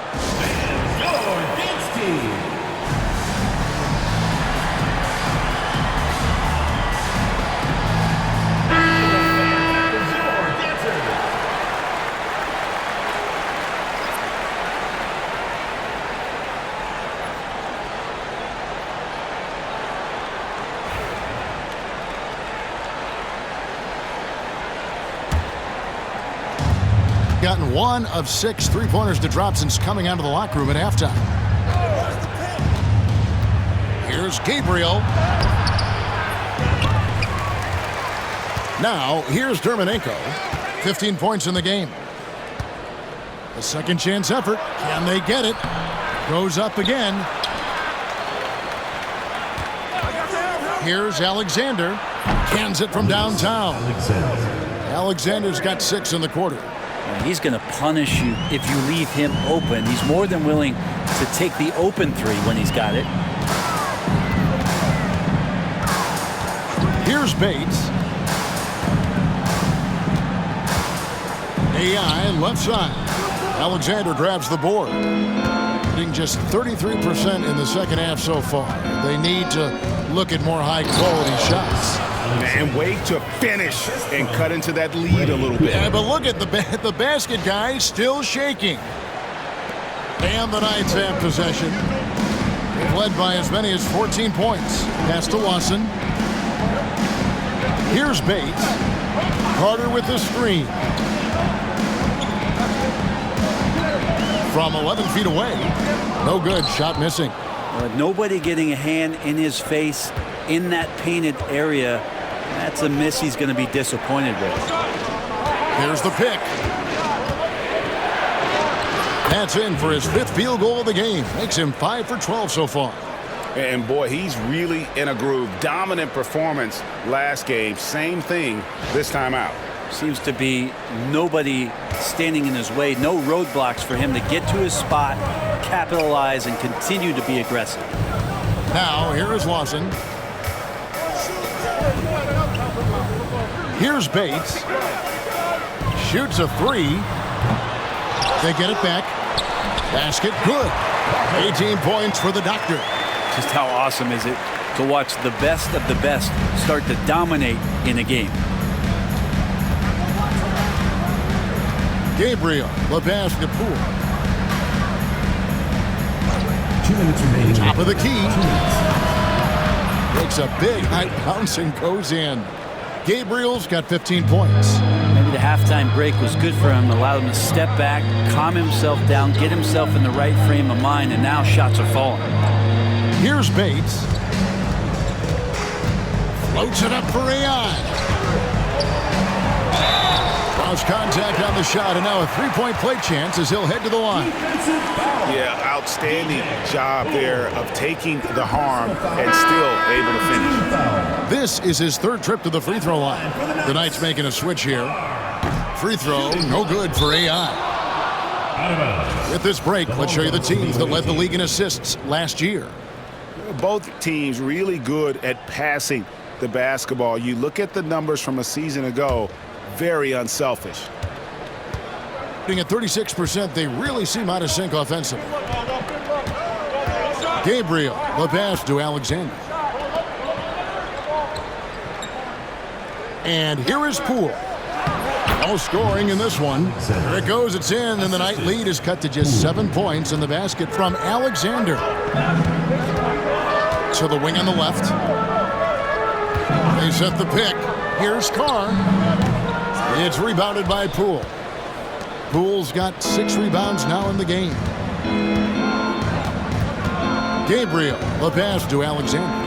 Gotten 1 of 6 3-pointers to drop since coming out of the locker room at halftime. Here's Gabriel. Now, here's Dermanenko. 15 points in the game. A second chance effort. Can they get it? Goes up again. Here's Alexander. Cans it from downtown. Alexander's got 6 in the quarter. He's going to punish you if you leave him open. He's more than willing to take the open 3 when he's got it. Here's Bates. AI left side. Alexander grabs the board. Shooting just 33% in the second half so far. They need to look at more high-quality shots. And wait to finish and cut into that lead a little bit. Yeah, but look at the basket guy still shaking. And the Knights have possession. They've led by as many as 14 points. Pass to Lawson. Here's Bates. Carter with the screen. From 11 feet away. No good. Shot missing. Nobody getting a hand in his face in that painted area. That's a miss he's going to be disappointed with. There's the pick. That's in for his 5th field goal of the game. Makes him 5 for 12 so far. And boy, he's really in a groove. Dominant performance last game. Same thing this time out. Seems to be nobody standing in his way. No roadblocks for him to get to his spot, capitalize, and continue to be aggressive. Now, here is Lawson. Here's Bates. Shoots a 3. They get it back. Basket good. 18 points for the Doctor. Just how awesome is it to watch the best of the best start to dominate in a game. Gabriel, the basket pool. 2 minutes remaining. Top of the key. Makes a big high bounce and goes in. Gabriel's got 15 points. Maybe the halftime break was good for him, allowed him to step back, calm himself down, get himself in the right frame of mind, and now shots are falling. Here's Bates. Floats it up for AI. Lost contact on the shot, and now a 3-point play chance as he'll head to the line. Yeah, outstanding job there of taking the harm and still able to finish. This is his 3rd trip to the free throw line. The Knights making a switch here. Free throw, no good for AI. With this break, let's show you the teams that led the league in assists last year. Both teams really good at passing the basketball. You look at the numbers from a season ago, very unselfish. Being at 36%, they really seem out of sync offensively. Gabriel, the pass to Alexander. And here is Poole. No scoring in this one. There it goes. It's in, and the Knight lead is cut to just 7 points in the basket from Alexander. To the wing on the left. They set the pick. Here's Carr. It's rebounded by Poole. Poole's got 6 rebounds now in the game. Gabriel, the pass to Alexander.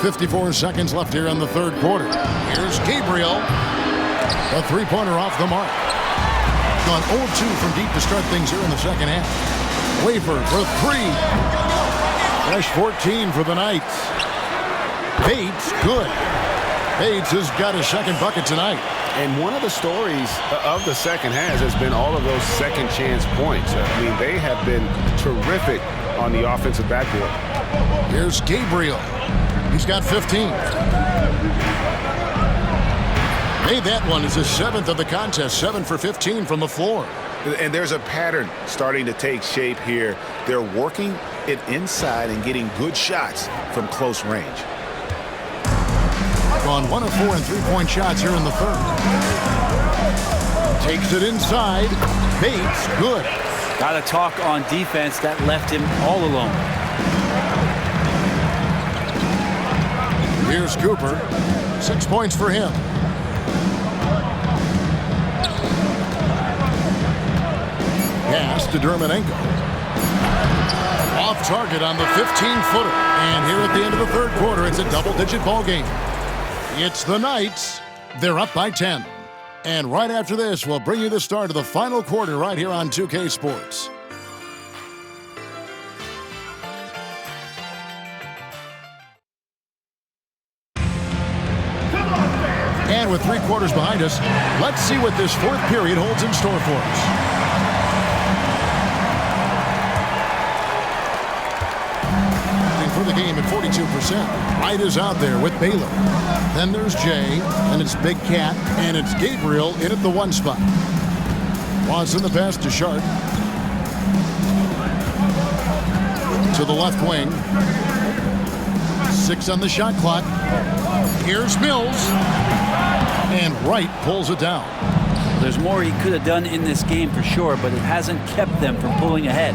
54 seconds left here in the third quarter. Here's Gabriel. A three-pointer off the mark. Gone 0-2 from deep to start things here in the second half. Wafer for 3. Fresh 14 for the Knights. Bates, good. Bates has got his second bucket tonight. And one of the stories of the second half has been all of those second chance points. I mean, they have been terrific on the offensive backboard. Here's Gabriel. He's got 15. Made that one as his 7th of the contest. 7 for 15 from the floor. And there's a pattern starting to take shape here. They're working it inside and getting good shots from close range. Gone 1 of 4 in three-point shots here in the third. Takes it inside. Bates, good. Got to talk on defense. That left him all alone. Here's Cooper. 6 points for him. Pass to Dermonenko. Off target on the 15-footer. And here at the end of the third quarter, it's a double-digit ball game. It's the Knights. They're up by 10. And right after this, we'll bring you the start of the final quarter right here on 2K Sports. And with 3 quarters behind us, let's see what this fourth period holds in store for us. For the game at 42%. Wright is out there with Baylor. Then there's Jay, and it's Big Cat, and it's Gabriel in at the 1 spot. Watson the pass to Sharp. To the left wing. 6 on the shot clock. Here's Mills. And Wright pulls it down. There's more he could have done in this game for sure, but it hasn't kept them from pulling ahead.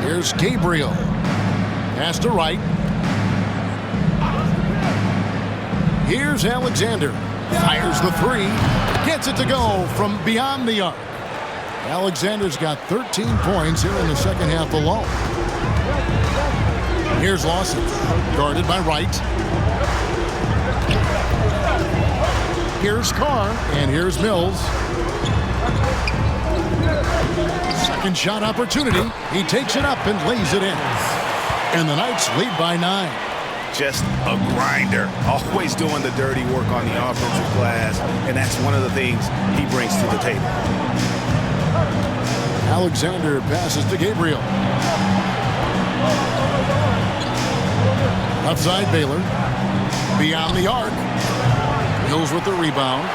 Here's Gabriel. Pass to Wright. Here's Alexander. Fires the 3. Gets it to go from beyond the arc. Alexander's got 13 points here in the second half alone. Here's Lawson. Guarded by Wright. Here's Carr. And here's Mills. Second shot opportunity. He takes it up and lays it in. And the Knights lead by 9. Just a grinder. Always doing the dirty work on the offensive glass. And that's one of the things he brings to the table. Alexander passes to Gabriel. Left side Baylor. Beyond the arc. Mills with the rebound.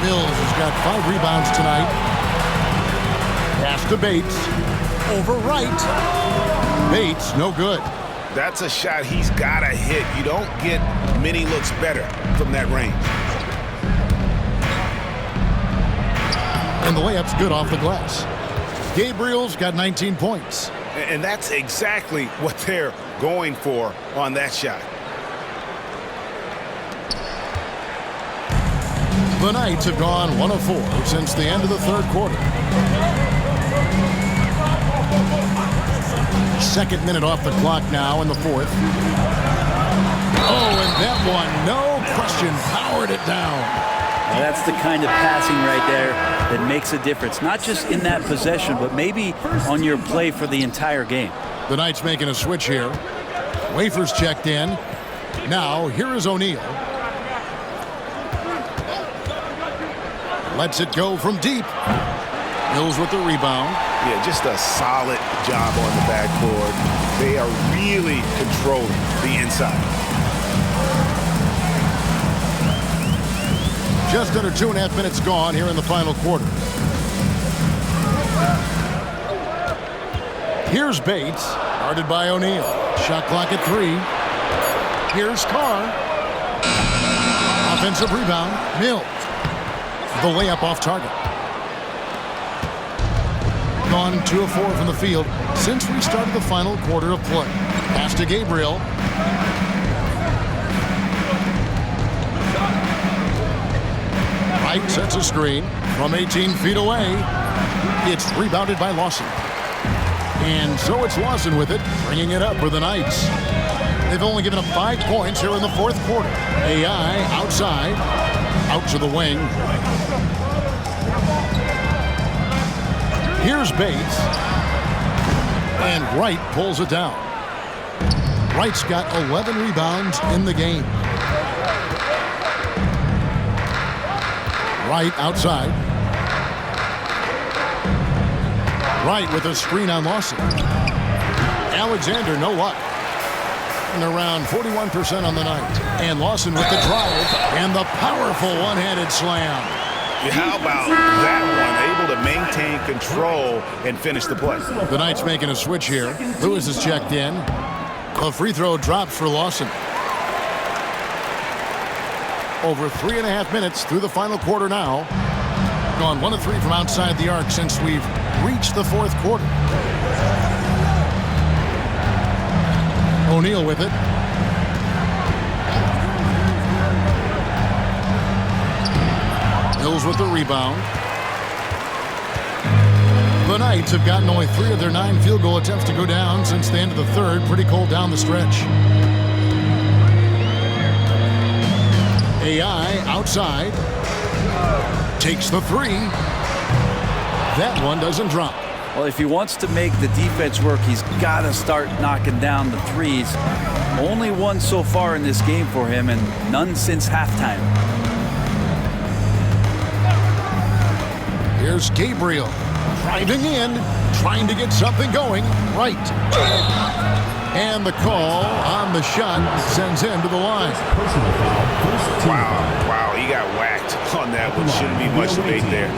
Mills has got 5 rebounds tonight. Pass to Bates. Over Wright. Bates, no good. That's a shot he's got to hit. You don't get many looks better from that range. And the layup's good off the glass. Gabriel's got 19 points. And that's exactly what they're going for on that shot. The Knights have gone 1 of 4 since the end of the third quarter. Second minute off the clock now in the fourth. Oh, and that one, no question, powered it down. Now that's the kind of passing right there that makes a difference. Not just in that possession, but maybe on your play for the entire game. The Knights making a switch here. Wafer's checked in. Now, here is O'Neal. Lets it go from deep. Mills with the rebound. Yeah, just a solid job on the backboard. They are really controlling the inside. Just under 2.5 minutes gone here in the final quarter. Here's Bates. Guarded by O'Neal. Shot clock at 3. Here's Carr. Offensive rebound. Mills. The layup off target. Gone 2 of 4 from the field since we started the final quarter of play. Pass to Gabriel. Wright sets a screen from 18 feet away. It's rebounded by Lawson. And so it's Lawson with it, bringing it up for the Knights. They've only given up 5 points here in the fourth quarter. AI outside, out to the wing. Here's Bates. And Wright pulls it down. Wright's got 11 rebounds in the game. Wright outside. Wright with a screen on Lawson. Alexander, no luck. And around 41% on the night. And Lawson with the drive and the powerful one-handed slam. How about that one? Able to maintain control and finish the play. The Knights making a switch here. Lewis is checked in. A free throw drops for Lawson. Over 3.5 minutes through the final quarter now. Gone 1 of 3 from outside the arc since we've reached the fourth quarter. O'Neal with it. Mills with the rebound. The Knights have gotten only 3 of their 9 field goal attempts to go down since the end of the third. Pretty cold down the stretch. AI outside. Takes the 3. That one doesn't drop. Well, if he wants to make the defense work, he's got to start knocking down the threes. Only one so far in this game for him, and none since halftime. Here's Gabriel driving in, trying to get something going. Right. And the call on the shot sends him to the line. Wow, he got whacked on that one. Shouldn't be much debate there.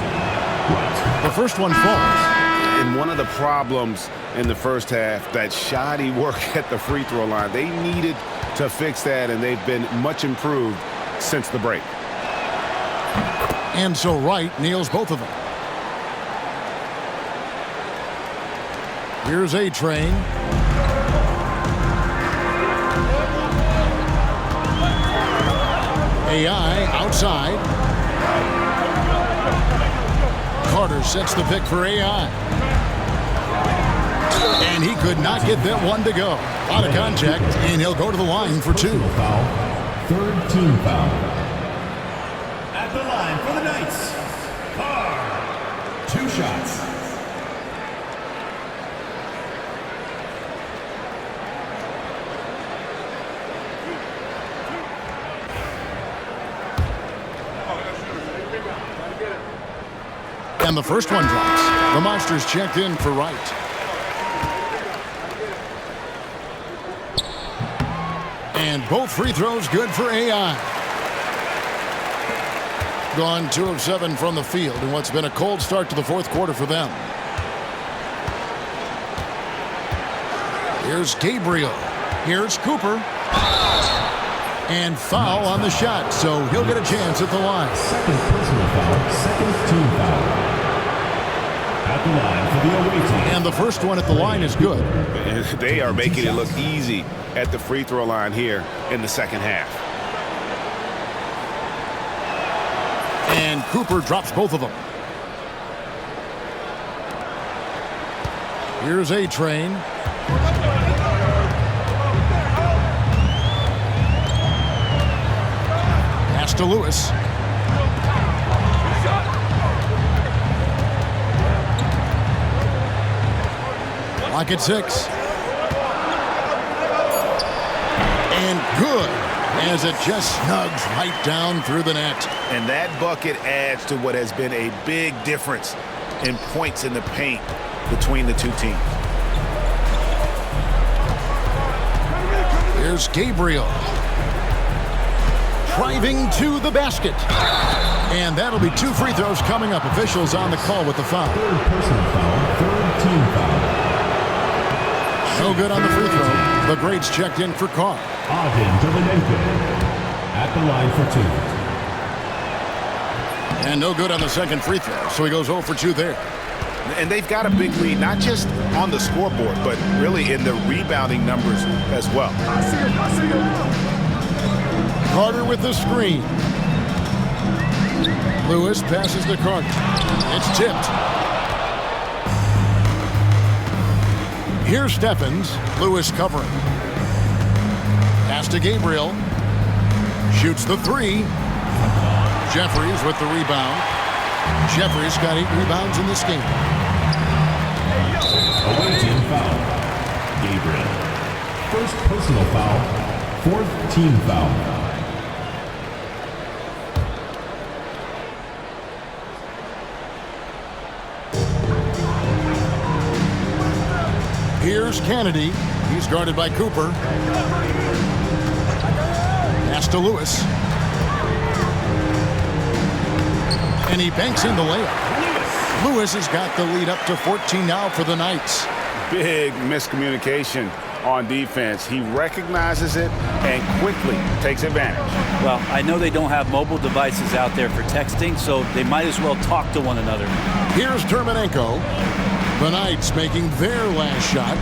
The first one falls. And one of the problems in the first half, that shoddy work at the free throw line. They needed to fix that, and they've been much improved since the break. And so Wright nails both of them. Here's A-Train. AI outside. Carter sets the pick for AI. And he could not get that one to go. Out of contact, and he'll go to the line for 2. Third team foul. At the line for the Knights, Carr. 2 shots. And the first one drops. The Monsters checked in for Wright. And both free throws good for AI. Gone 2 of 7 from the field in what's been a cold start to the fourth quarter for them. Here's Gabriel. Here's Cooper. And foul on the shot, so he'll get a chance at the line. Second personal foul, second team foul. At the line for the away team. And the first one at the line is good. They are making it look easy at the free throw line here in the second half. And Cooper drops both of them. Here's A-Train. Pass to Lewis. Lock at 6. And good, as it just snugs right down through the net. And that bucket adds to what has been a big difference in points in the paint between the 2 teams. Here's Gabriel. Driving to the basket. And that'll be 2 free throws coming up. Officials on the call with the foul. Third personal foul, third team foul. No good on the free throw. The greats checked in for Carr. Ogden Dermanenko at the line for 2. And no good on the second free throw, so he goes 0 for 2 there. And they've got a big lead, not just on the scoreboard, but really in the rebounding numbers as well. Carter with the screen. Lewis passes to Carter. It's tipped. Here's Stephens. Lewis covering. Pass to Gabriel. Shoots the 3. Jeffries with the rebound. Jeffries got 8 rebounds in this game. Away team foul. Gabriel. First personal foul. 4th team foul. Here's Kennedy. He's guarded by Cooper. Pass to Lewis. And he banks in the layup. Lewis has got the lead up to 14 now for the Knights. Big miscommunication on defense. He recognizes it and quickly takes advantage. Well, I know they don't have mobile devices out there for texting, so they might as well talk to one another. Here's Dermanenko. The Knights making their last shot.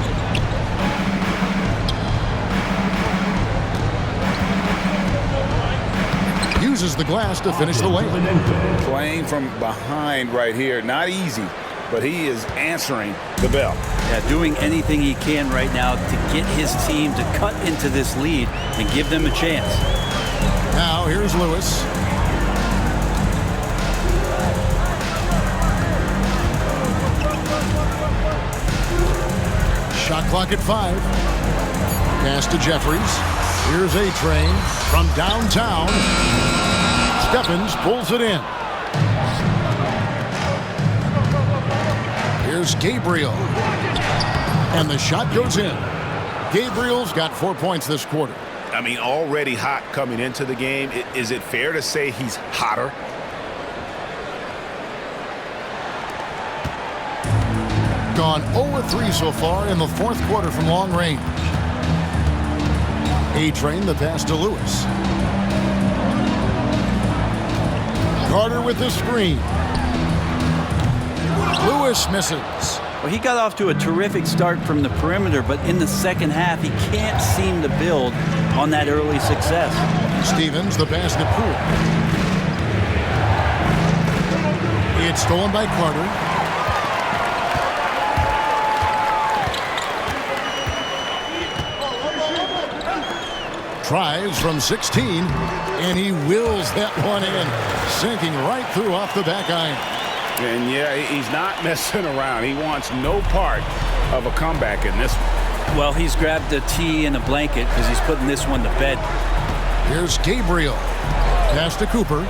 Uses the glass to finish the layup. Playing from behind right here. Not easy, but he is answering the bell. Yeah, doing anything he can right now to get his team to cut into this lead and give them a chance. Now here's Lewis. Shot clock at 5. Pass to Jeffries. Here's A-Train from downtown. Stephens pulls it in. Here's Gabriel. And the shot goes in. Gabriel's got 4 points this quarter. I mean, already hot coming into the game. Is it fair to say he's hotter? Gone 0-3 so far in the 4th quarter from long range. A-Train the pass to Lewis. Carter with the screen. Lewis misses. Well, he got off to a terrific start from the perimeter, but in the second half, he can't seem to build on that early success. Stevens the pass to Poole. It's stolen by Carter. Tries from 16, and he wills that one in, sinking right through off the back iron. And yeah, he's not messing around. He wants no part of a comeback in this one. Well, he's grabbed a tee and a blanket because he's putting this one to bed. Here's Gabriel. Pass to Cooper.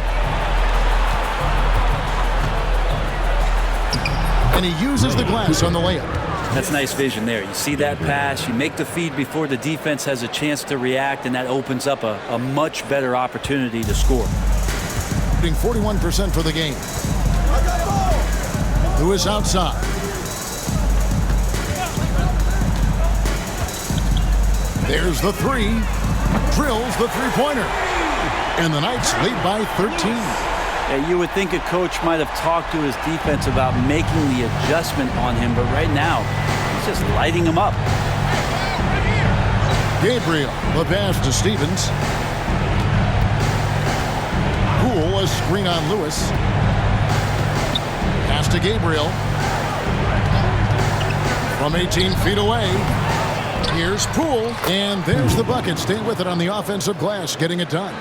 And he uses the glass on the layup. That's nice vision there. You see that pass, you make the feed before the defense has a chance to react, and that opens up a much better opportunity to score. Shooting 41% for the game. Lewis outside. There's the 3. Drills the three-pointer. And the Knights lead by 13. Yeah, you would think a coach might have talked to his defense about making the adjustment on him, but right now, he's just lighting him up. Gabriel, the pass to Stevens. Poole, a screen on Lewis. Pass to Gabriel. From 18 feet away. Here's Poole, and there's the bucket. Stay with it on the offensive glass, getting it done.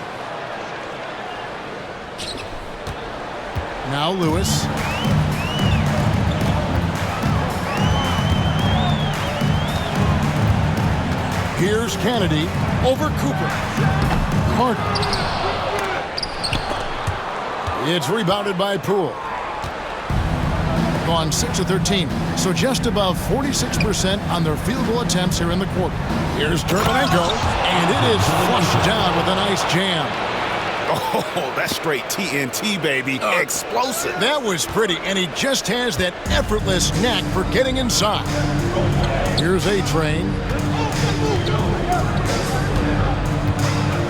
Now Lewis. Here's Kennedy over Cooper. Carter. It's rebounded by Poole. Gone 6 of 13, so just above 46% on their field goal attempts here in the quarter. Here's Dermanenko, and it is flushed down with a nice jam. Oh, that's straight TNT, baby. Explosive. That was pretty, and he just has that effortless knack for getting inside. Here's A-Train,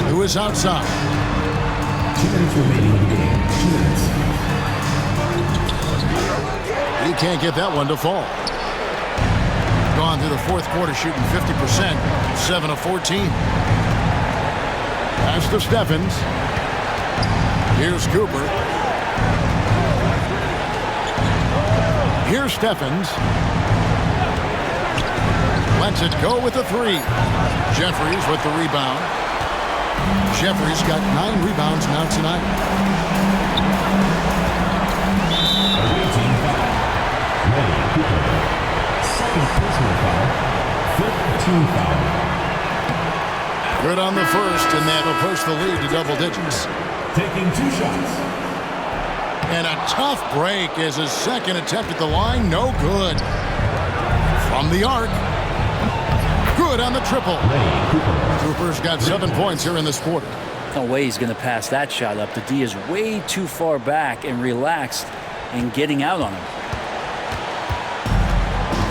who is outside. 2 minutes remaining in the game. 2 minutes. He can't get that one to fall. Gone through the fourth quarter shooting 50%, 7 of 14. Pass to Stephens. Here's Cooper. Here's Stephens. Lets it go with the three. Jeffries with the rebound. Jeffries got 9 rebounds now tonight. Second personal foul. 5th team foul. Good on the first, and that'll push the lead to double digits. Taking 2 shots. And a tough break as his second attempt at the line, no good. From the arc. Good on the triple. Cooper's got 7 points here in this quarter. No way he's going to pass that shot up. The D is way too far back and relaxed and getting out on him.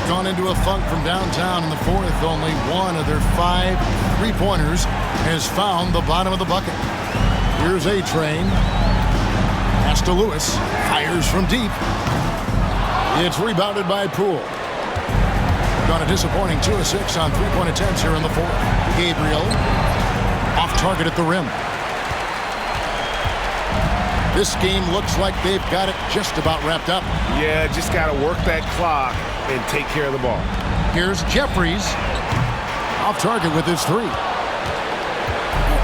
Gone into a funk from downtown in the fourth. Only one of their 5 3-pointers has found the bottom of the bucket. Here's A-Train. Pass to Lewis. Fires from deep. It's rebounded by Poole. Gone a disappointing 2 of 6 on 3-point attempts here in the fourth. Gabriel off target at the rim. This game looks like they've got it just about wrapped up. Yeah, just got to work that clock and take care of the ball. Here's Jeffries. Off target with his 3.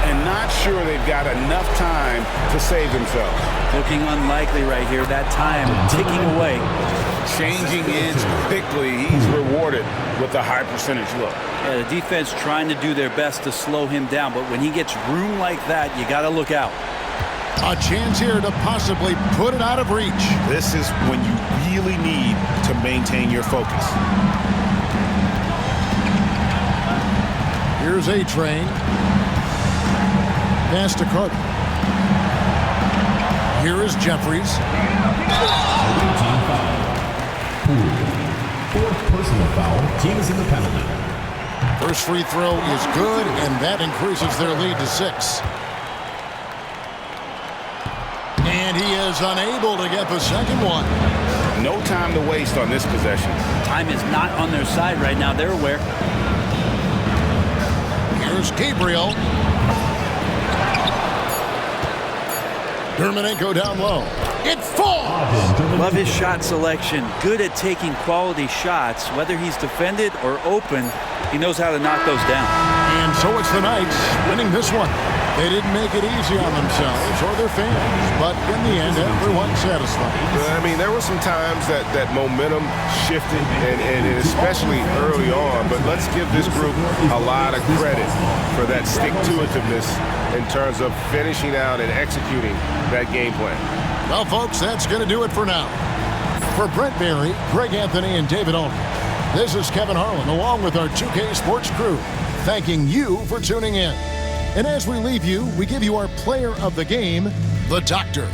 And not sure they've got enough time to save themselves. Looking unlikely right here. That time ticking away. Changing ends quickly. He's rewarded with a high percentage look. Yeah, the defense trying to do their best to slow him down, but when he gets room like that, you got to look out. A chance here to possibly put it out of reach. This is when you really need to maintain your focus. Here's A-Train. Pass to Carter. Here is Jeffries. Team foul. Poole. 4th personal foul. Team is in the penalty. First free throw is good, and that increases their lead to 6. And he is unable to get the second one. No time to waste on this possession. Time is not on their side right now. They're aware. Here's Gabriel. Dermonenko down low. It falls! Love his shot selection. Good at taking quality shots. Whether he's defended or open, he knows how to knock those down. And so it's the Knights winning this one. They didn't make it easy on themselves or their fans, but in the end, everyone's satisfied. I mean, there were some times that momentum shifted, and especially early on, but let's give this group a lot of credit for that stick-to-itiveness in terms of finishing out and executing that game plan. Well, folks, that's going to do it for now. For Brent Barry, Greg Anthony, and David Olney, this is Kevin Harlan along with our 2K Sports crew, thanking you for tuning in. And as we leave you, we give you our player of the game, the Doctor.